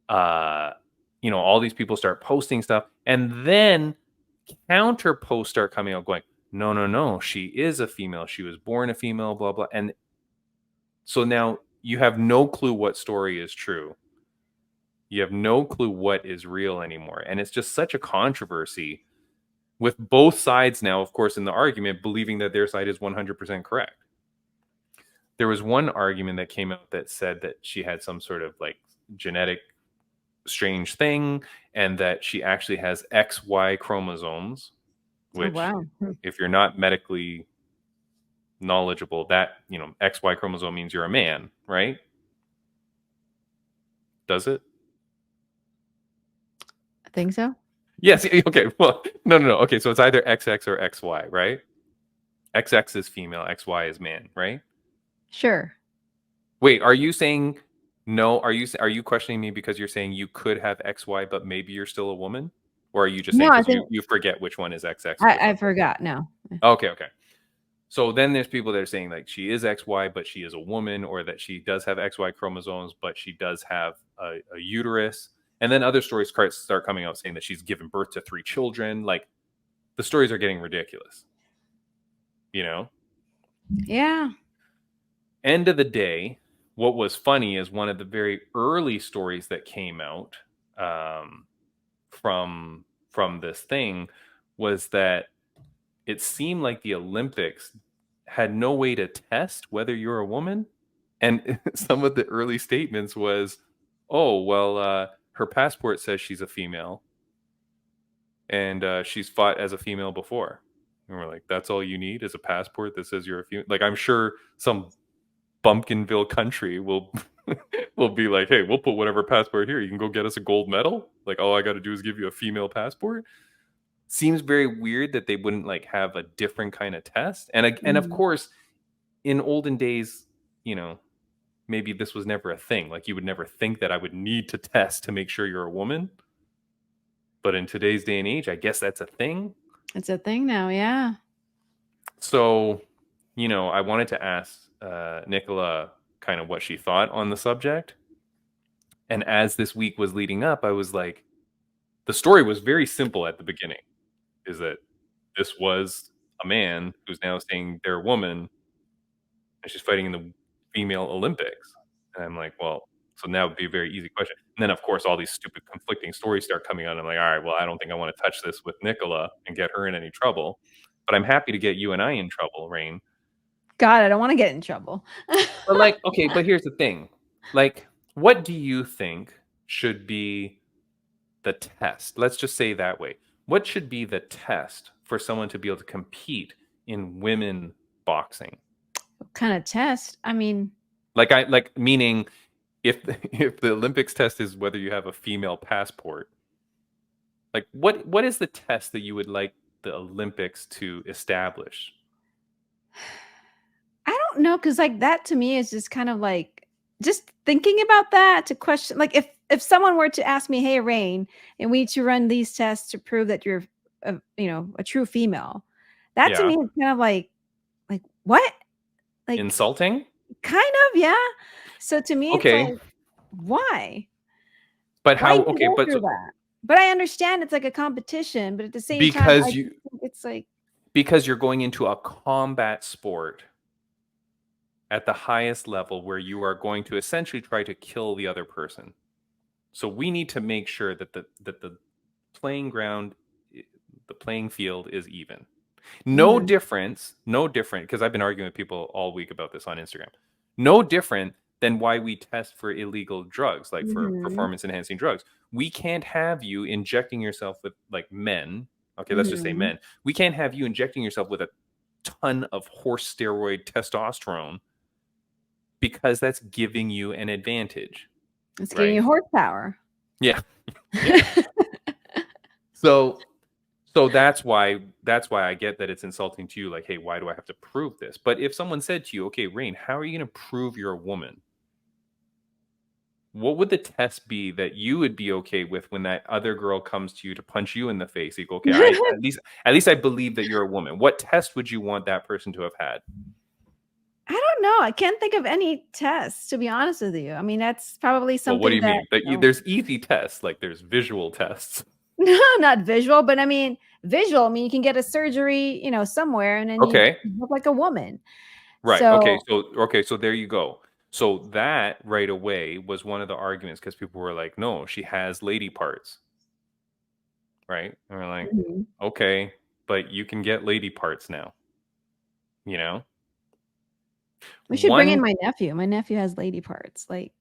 all these people start posting stuff, and then counter posts start coming out going, no, she is a female. She was born a female, blah, blah. And so now you have no clue what story is true. You have no clue what is real anymore. And it's just such a controversy with both sides now, of course, in the argument, believing that their side is 100% correct. There was one argument that came out that said that she had some sort of like genetic strange thing, and that she actually has XY chromosomes, which if you're not medically knowledgeable, that, XY chromosome means you're a man, right? Does it? I think so. Yes. Okay. Well, no. Okay. So it's either XX or XY, right? XX is female, XY is man, right? Sure. Wait, are you saying no? Are you questioning me because you're saying you could have XY, but maybe you're still a woman? Or are you just saying you forget which one is XX? I forgot. No. Okay. So then there's people that are saying like she is XY, but she is a woman, or that she does have XY chromosomes, but she does have a uterus. And then other stories start coming out saying that she's given birth to 3 children. Like, the stories are getting ridiculous. Yeah. End of the day, what was funny is one of the very early stories that came out from this thing was that it seemed like the Olympics had no way to test whether you're a woman. And some of the early statements was, oh, well, her passport says she's a female, and she's fought as a female before. And we're like, that's all you need is a passport that says you're a female? Like, I'm sure some Bumpkinville country will be like, hey, we'll put whatever passport here. You can go get us a gold medal. Like, all I got to do is give you a female passport. Seems very weird that they wouldn't like have a different kind of test. And of course, in olden days, maybe this was never a thing. Like, you would never think that I would need to test to make sure you're a woman. But in today's day and age, I guess that's a thing. It's a thing now, yeah. So, I wanted to ask Nicola kind of what she thought on the subject. And as this week was leading up, I was like, the story was very simple at the beginning, is that this was a man who's now saying they're a woman, and she's fighting in the female Olympics. And I'm like, well, so now would be a very easy question. And then, of course, all these stupid conflicting stories start coming out. I'm like, all right, well, I don't think I want to touch this with Nicola and get her in any trouble. But I'm happy to get you and I in trouble, Rain. God, I don't want to get in trouble. But like, okay, but here's the thing. Like, what do you think should be the test? Let's just say that way. What should be the test for someone to be able to compete in women boxing? What kind of test? I mean, meaning if the Olympics test is whether you have a female passport, like what is the test that you would like the Olympics to establish? I don't know, because like that to me is just kind of like just thinking about that to question, like if someone were to ask me, hey, Rain, and we need to run these tests to prove that you're a true female, that to Yeah. me is kind of like what? Like Insulting? kind of, yeah. So to me, Okay. it's like, why? But Why how? even Okay, go but through that? But I understand it's like a competition, but at the same time, because I you just think it's like, because you're going into a combat sport at the highest level where you are going to essentially try to kill the other person. So we need to make sure that the playing ground, the playing field is even. No different, because I've been arguing with people all week about this on Instagram. No different than why we test for illegal drugs, like for performance enhancing drugs. We can't have you injecting yourself with, like, men. Okay, let's just say men. We can't have you injecting yourself with a ton of horse steroid testosterone, because that's giving you an advantage. it's giving you horsepower. Yeah. So that's why I get that it's insulting to you. Like, hey, why do I have to prove this? But if someone said to you, okay, Rain, how are you going to prove you're a woman? What would the test be that you would be okay with when that other girl comes to you to punch you in the face? You go, okay, at least I believe that you're a woman. What test would you want that person to have had? I don't know. I can't think of any tests, to be honest with you. I mean, that's probably something. Well, what do you that, mean? There's easy tests, like there's visual tests. No, not visual, but I mean, visual. I mean, you can get a surgery, somewhere, and then you look like a woman. Right. So, Okay. So there you go. So that right away was one of the arguments, because people were like, no, she has lady parts. Right. And we're like, okay, but you can get lady parts now. We should bring in my nephew. My nephew has lady parts. Like,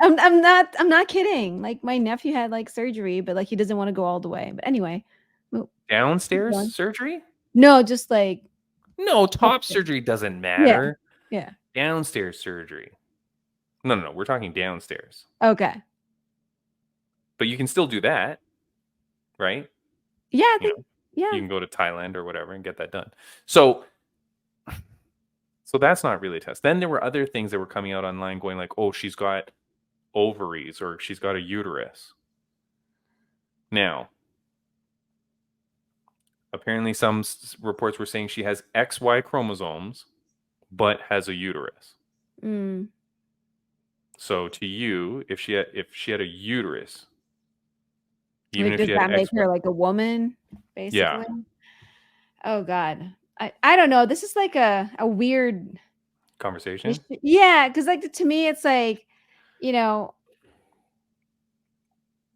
I'm not kidding. Like, my nephew had like surgery, but like he doesn't want to go all the way. But anyway, downstairs surgery? No, just like top surgery doesn't matter. Yeah. Downstairs surgery. No. We're talking downstairs. Okay. But you can still do that, right? Yeah, I think, you can go to Thailand or whatever and get that done. So that's not really a test. Then there were other things that were coming out online going like, oh, she's got ovaries or she's got a uterus. Now, apparently some reports were saying she has XY chromosomes, but has a uterus. So to you, if she had a uterus, even does that make her like a woman, basically? Yeah. Oh God. I don't know. This is like a weird conversation. Yeah, because like to me, it's like, like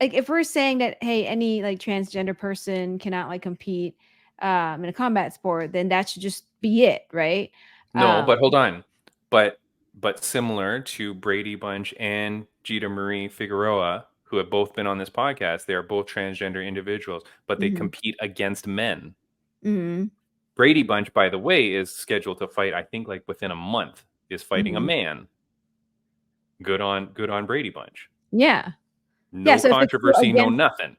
if we're saying that, hey, any like transgender person cannot like compete in a combat sport, then that should just be it, right? No, but hold on. But similar to Brady Bunch and Gita Marie Figueroa, who have both been on this podcast, they are both transgender individuals, but they compete against men. Brady Bunch, by the way, is scheduled to fight, I think, like within a month, is fighting a man. Good on Brady Bunch. Yeah. No controversy, no nothing.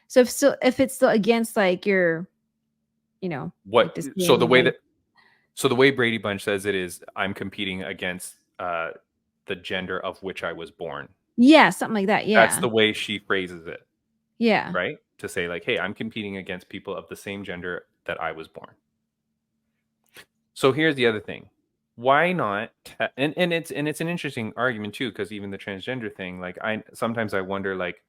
So if it's still against like your, what? Like so the way that So the way Brady Bunch says it is, I'm competing against the gender of which I was born. Yeah, something like that. Yeah. That's the way she phrases it, Yeah. right? To say like, hey, I'm competing against people of the same gender that I was born. So here's the other thing. Why not? And it's an interesting argument too, because even the transgender thing, like sometimes I wonder, like,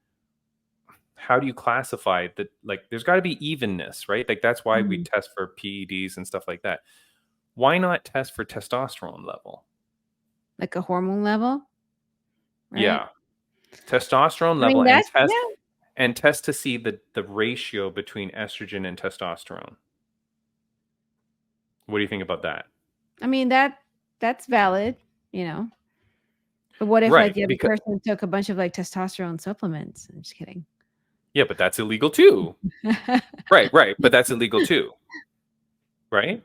how do you classify that? Like, there's got to be evenness, right? Like, that's why we test for PEDs and stuff like that. Why not test for testosterone level? Like a hormone level? Right? Yeah. Testosterone level, I mean, and test to see the ratio between estrogen and testosterone. What do you think about that? I mean, that's valid, you know. But what if Right, like the other person took a bunch of like testosterone supplements? I'm just kidding. Yeah, but that's illegal too. Right. But that's illegal too. Right?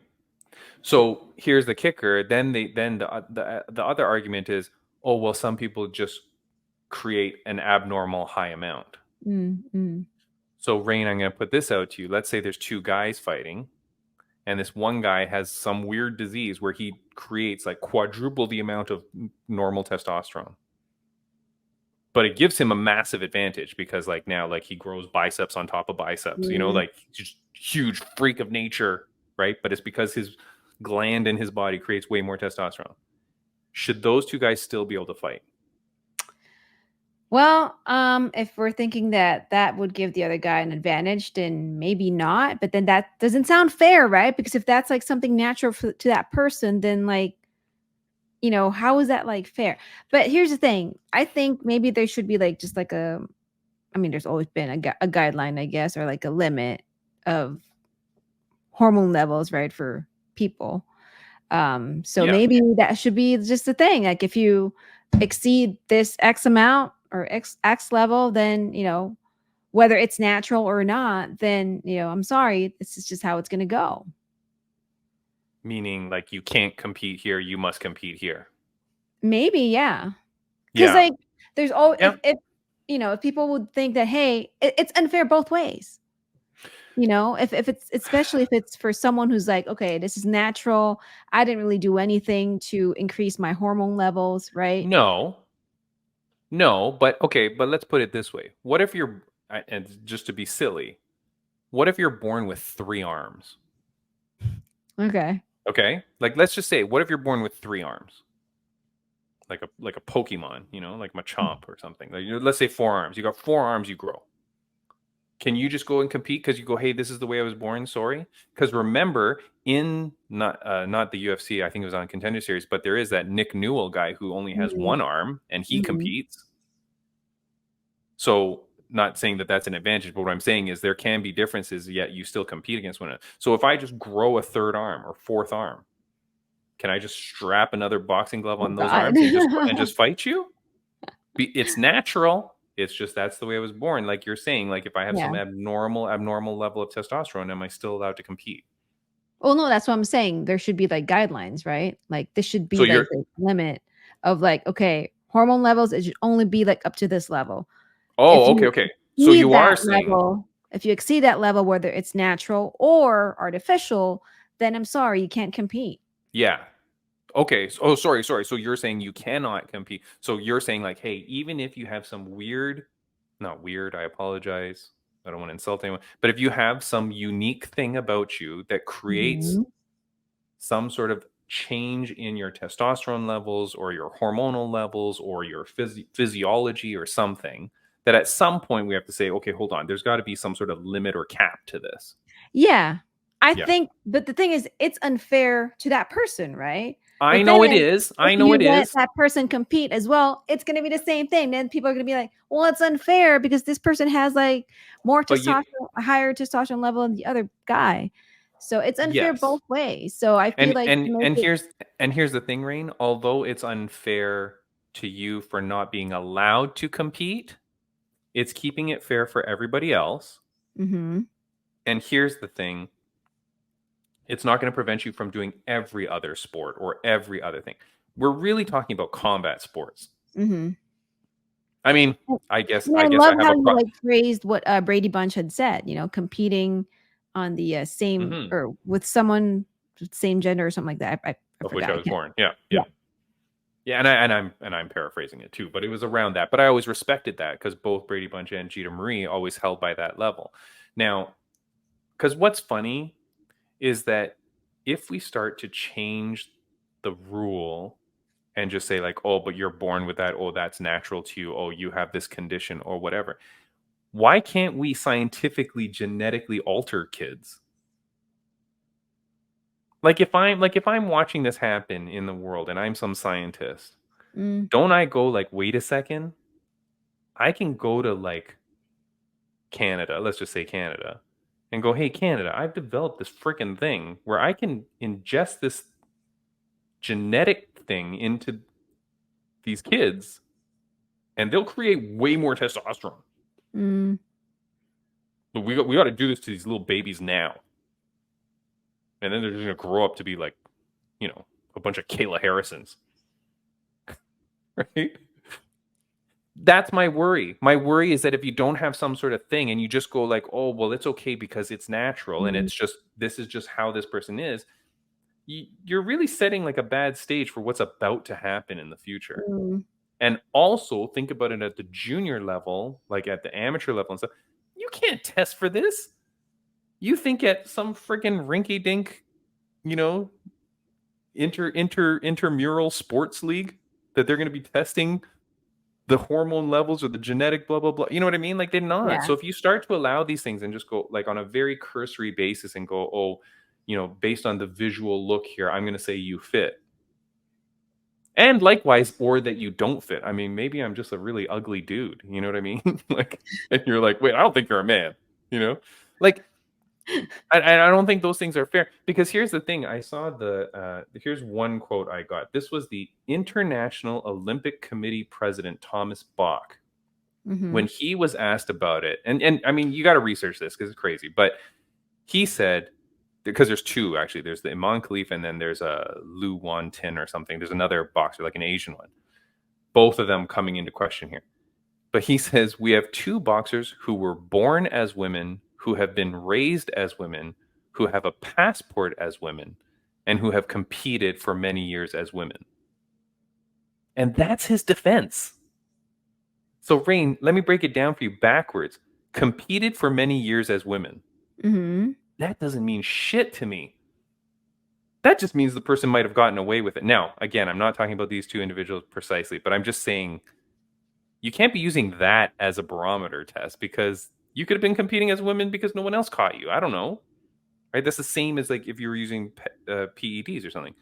So here's the kicker. Then the other argument is, oh, well, some people just create an abnormal high amount. So Rain, I'm going to put this out to you. Let's say there's two guys fighting, and this one guy has some weird disease where he creates like quadruple the amount of normal testosterone. But it gives him a massive advantage because like now, like he grows biceps on top of biceps, you know, like just huge freak of nature, right? But it's because his gland in his body creates way more testosterone. Should those two guys still be able to fight? Well, if we're thinking that would give the other guy an advantage, then maybe not. But then that doesn't sound fair, right? Because if that's like something natural to that person, then like, you know, how is that like fair? But here's the thing. I think maybe there should be like just like I mean, there's always been a guideline, I guess, or like a limit of hormone levels, right, for people. So maybe that should be just the thing. Like if you exceed this X amount or X level, then, you know, whether it's natural or not, then, you know, I'm sorry, this is just how it's going to go. Meaning like you can't compete here, you must compete here. Maybe, yeah. Because like there's always, if you know, if people would think that, hey, it's unfair both ways. You know, if it's, especially if it's for someone who's like, okay, this is natural. I didn't really do anything to increase my hormone levels, right? No, but okay, but let's put it this way. What if you're, and just to be silly, what if you're born with 3 arms? Okay. Like let's just say, what if you're born with 3 arms? Like a Pokemon, you know, like Machamp or something. Like, let's say 4 arms. You got 4 arms, you grow. Can you just go and compete because you go, hey, this is the way I was born? Sorry. Because remember, in not the UFC, I think it was on Contender Series, but there is that Nick Newell guy who only has 1 arm and he competes. So not saying that that's an advantage, but what I'm saying is there can be differences, yet you still compete against one another. So if I just grow a 3rd arm or 4th arm, can I just strap another boxing glove on those arms and just fight you? It's natural. It's just that's the way I was born. Like you're saying, like if I have some abnormal level of testosterone, am I still allowed to compete? Well, no, that's what I'm saying. There should be like guidelines, right? Like this should be like the limit of like, okay, hormone levels, it should only be like up to this level. Oh, okay. So you are saying if you exceed that level, whether it's natural or artificial, then I'm sorry, you can't compete. Yeah. Okay. Oh, sorry. So you're saying you cannot compete. So you're saying like, hey, even if you have some not weird, I apologize, I don't want to insult anyone, but if you have some unique thing about you that creates some sort of change in your testosterone levels or your hormonal levels or your physiology or something, that at some point we have to say, okay, hold on, there's got to be some sort of limit or cap to this. Yeah. I think, but the thing is, it's unfair to that person, right? I know it is. Let that person compete as well, it's going to be the same thing. Then people are going to be like, well, it's unfair because this person has like more testosterone, a higher testosterone level than the other guy. So it's unfair both ways. So I feel here's the thing, Rain. Although it's unfair to you for not being allowed to compete, it's keeping it fair for everybody else. And here's the thing. It's not going to prevent you from doing every other sport or every other thing. We're really talking about combat sports. I mean, I guess I love how you like phrased what Brady Bunch had said. You know, competing on the same or with someone same gender or something like that. I of forgot. which I was can't- born. Yeah. And I'm paraphrasing it too, but it was around that. But I always respected that because both Brady Bunch and Jeter Marie always held by that level. Now, because what's funny is that if we start to change the rule and just say like, oh, but you're born with that, oh, that's natural to you, oh, you have this condition or whatever, why can't we scientifically genetically alter kids? Like if I'm watching this happen in the world and I'm some scientist, don't I go like, wait a second, I can go to like Canada, let's just say Canada, and go, hey, Canada, I've developed this freaking thing where I can ingest this genetic thing into these kids and they'll create way more testosterone. But we got to do this to these little babies now. And then they're just going to grow up to be like, you know, a bunch of Kayla Harrisons. Right? That's my worry. My worry is that if you don't have some sort of thing and you just go like, oh, well, it's okay because it's natural and it's just, this is just how this person is, you're really setting like a bad stage for what's about to happen in the future. And also think about it at the junior level, like at the amateur level and stuff. You can't test for this. You think at some freaking rinky dink, you know, intramural sports league that they're going to be testing the hormone levels or the genetic blah, blah, blah. You know what I mean? Like they're not. Yeah. So if you start to allow these things and just go like on a very cursory basis and go, oh, you know, based on the visual look here, I'm going to say you fit. And likewise, or that you don't fit. I mean, maybe I'm just a really ugly dude. You know what I mean? Like, and you're like, wait, I don't think you're a man. You know, like, I don't think those things are fair because here's the thing. I saw here's one quote I got. This was the International Olympic Committee president, Thomas Bach, when he was asked about it. And I mean, you got to research this because it's crazy. But he said, because there's two, actually. There's the Iman Khalif and then there's a Lu Wan Tin or something. There's another boxer, like an Asian one. Both of them coming into question here. But he says, we have two boxers who were born as women, who have been raised as women, who have a passport as women, and who have competed for many years as women. And that's his defense. So, Rain, let me break it down for you backwards. Competed for many years as women. That doesn't mean shit to me. That just means the person might have gotten away with it. Now, again, I'm not talking about these two individuals precisely, but I'm just saying you can't be using that as a barometer test because you could have been competing as women because no one else caught you. I don't know. Right? That's the same as like if you were using PEDs or something.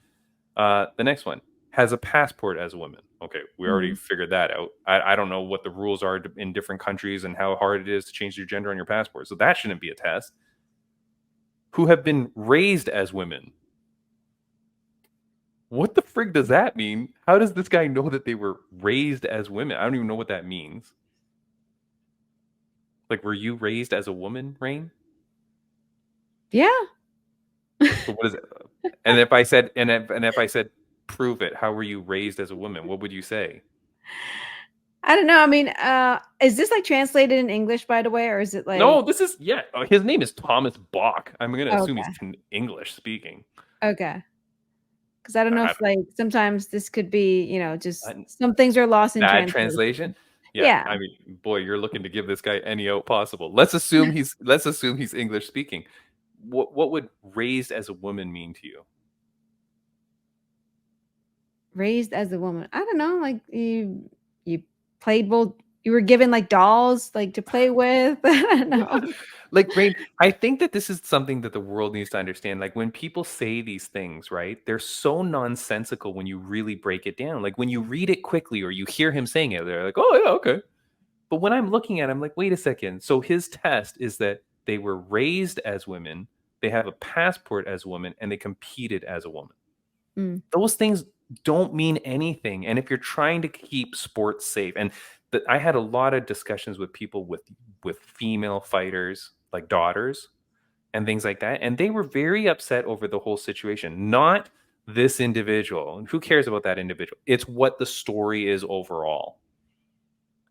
The next one has a passport as a woman. Okay, we already figured that out. I don't know what the rules are in different countries and how hard it is to change your gender on your passport. So that shouldn't be a test. Who have been raised as women. What the frig does that mean? How does this guy know that they were raised as women? I don't even know what that means. Like, were you raised as a woman, Rain? Yeah. So what is it? And if I said, if I said, prove it, how were you raised as a woman? What would you say? I don't know. I mean, is this like translated in English, by the way, or is it like? No, this is his name is Thomas Bach. I'm going to assume he's English speaking. Okay. Because I don't know if like sometimes this could be, you know, just some things are lost in translation. Yeah. I mean, boy, you're looking to give this guy any out possible. Let's assume he's English speaking. What would raised as a woman mean to you? Raised as a woman. I don't know. Like you played both. You were given like dolls like to play with. I don't know. Like, Rain, I think that this is something that the world needs to understand. Like when people say these things, right? They're so nonsensical when you really break it down. Like when you read it quickly or you hear him saying it, they're like, oh yeah, okay. But when I'm looking at it, I'm like, wait a second. So his test is that they were raised as women, they have a passport as a woman, and they competed as a woman. Those things don't mean anything. And if you're trying to keep sports safe, and I had a lot of discussions with people with female fighters, like daughters and things like that. And they were very upset over the whole situation. Not this individual. And who cares about that individual? It's what the story is overall.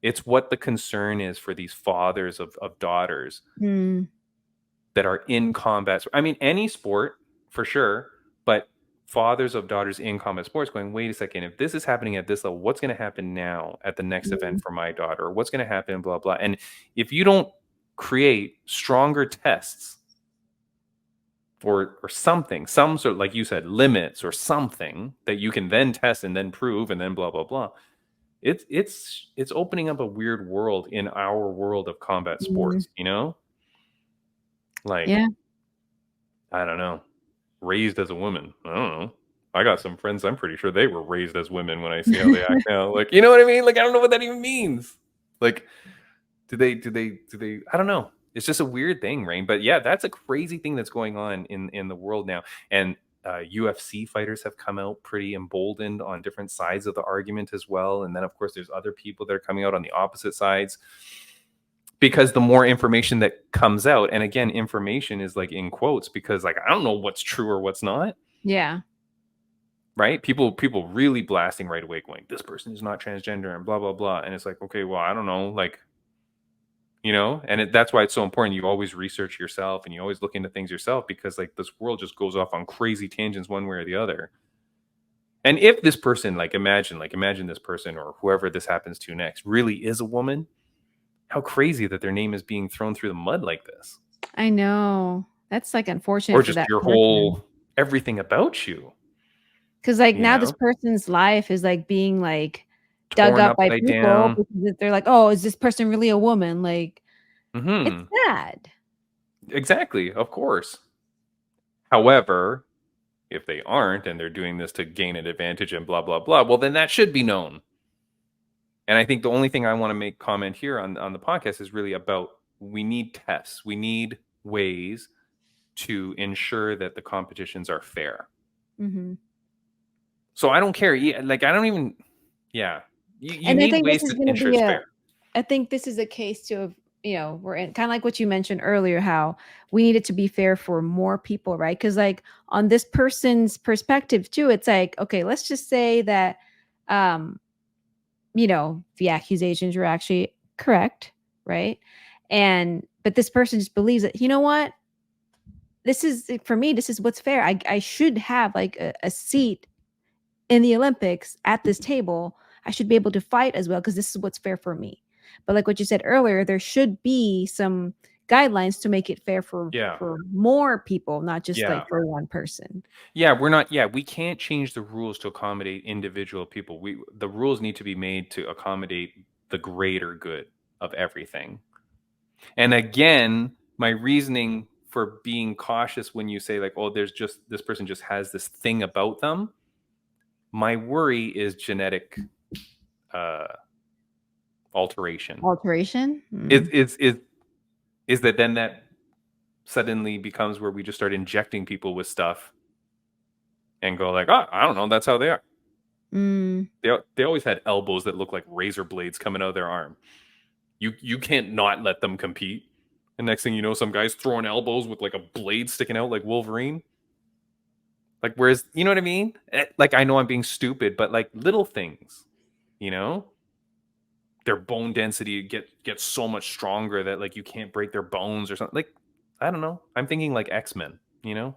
It's what the concern is for these fathers of daughters that are in combat. I mean, any sport, for sure. but fathers of daughters in combat sports going, wait a second, if this is happening at this level, what's going to happen now at the next event for my daughter? What's going to happen, blah, blah. And if you don't create stronger tests or something, some sort of, like you said, limits or something that you can then test and then prove and then blah, blah, blah, it's opening up a weird world in our world of combat sports, you know? Like, Yeah. I don't know. Raised as a woman. I don't know. I got some friends, I'm pretty sure they were raised as women when I see how they act now. Like, you know what I mean? Like, I don't know what that even means. Like, do they, I don't know. It's just a weird thing, Rain. But yeah, that's a crazy thing that's going on in the world now. And UFC fighters have come out pretty emboldened on different sides of the argument as well. And then, of course, there's other people that are coming out on the opposite sides. Because the more information that comes out, and again, information is like in quotes, because like, I don't know what's true or what's not. Yeah. Right. People really blasting right away going, this person is not transgender and blah, blah, blah. And it's like, okay, well, I don't know. Like, you know, and that's why it's so important. You always research yourself and you always look into things yourself, because like this world just goes off on crazy tangents one way or the other. And if this person, imagine this person or whoever this happens to next really is a woman, how crazy that their name is being thrown through the mud like this. I know. That's like unfortunate. Or for just that your person. whole, everything about you. Because like You now know? this person's life is like being like Torn dug up by upside people down. because they're like, oh, is this person really a woman? Like, it's sad. Exactly, of course. However, if they aren't and they're doing this to gain an advantage and blah, blah, blah, well, then that should be known. And I think the only thing I want to make comment here on the podcast is really about, we need tests. We need ways to ensure that the competitions are fair. Mm-hmm. So I don't care. Like, I don't even, yeah. You And I need think ways this is to going to ensure be it's fair. I think this is a case to, we're in kind of like what you mentioned earlier, how we need it to be fair for more people, right? Because like on this person's perspective too, it's like, okay, let's just say that, the accusations were actually correct, right? But this person just believes that, you know what? This is, for me, this is what's fair. I should have like a seat in the Olympics at this table. I should be able to fight as well because this is what's fair for me. But like what you said earlier, there should be some guidelines to make it fair for more people, not just like for one person. Yeah, we can't change the rules to accommodate individual people. The rules need to be made to accommodate the greater good of everything. And again, my reasoning for being cautious when you say like, oh, there's just, this person just has this thing about them. My worry is genetic alteration. Is that then that suddenly becomes where we just start injecting people with stuff and go like, oh, I don't know, that's how they are. They always had elbows that look like razor blades coming out of their arm. You can't not let them compete. And next thing you know, some guy's throwing elbows with like a blade sticking out like Wolverine. Like, whereas, you know what I mean? Like, I know I'm being stupid, but like little things, their bone density gets so much stronger that like you can't break their bones or something. Like, I don't know. I'm thinking like X-Men, I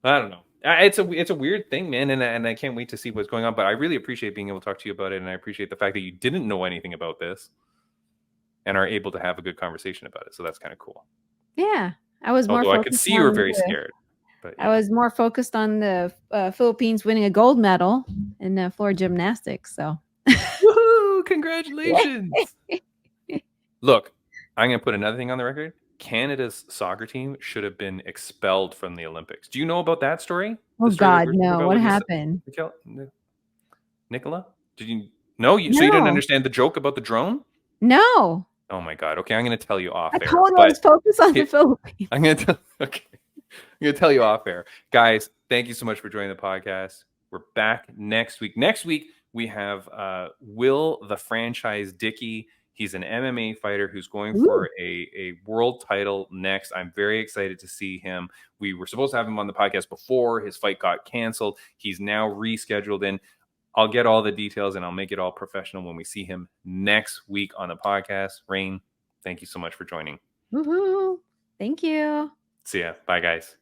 don't know. It's a weird thing, man, and I can't wait to see what's going on. But I really appreciate being able to talk to you about it, and I appreciate the fact that you didn't know anything about this and are able to have a good conversation about it. So that's kind of cool. Yeah, I was more. Although I could see you were very scared. But I was more focused on the Philippines winning a gold medal in floor gymnastics. So, woohoo! Congratulations! Look, I'm gonna put another thing on the record. Canada's soccer team should have been expelled from the Olympics. Do you know about that story? Oh God, no! What happened? Nicola? Did you know? So you didn't understand the joke about the drone? No. Oh my God. Okay, I'm going to tell you off air. I told you I was focused on the Philippines. I'm going to tell you off air. Guys, thank you so much for joining the podcast. We're back next week. Next week, we have Will the Franchise Dickey. He's an MMA fighter who's going for a world title next. I'm very excited to see him. We were supposed to have him on the podcast before. His fight got canceled. He's now rescheduled in. I'll get all the details and I'll make it all professional when we see him next week on the podcast. Rain, thank you so much for joining. Woohoo. Thank you. See ya. Bye, guys.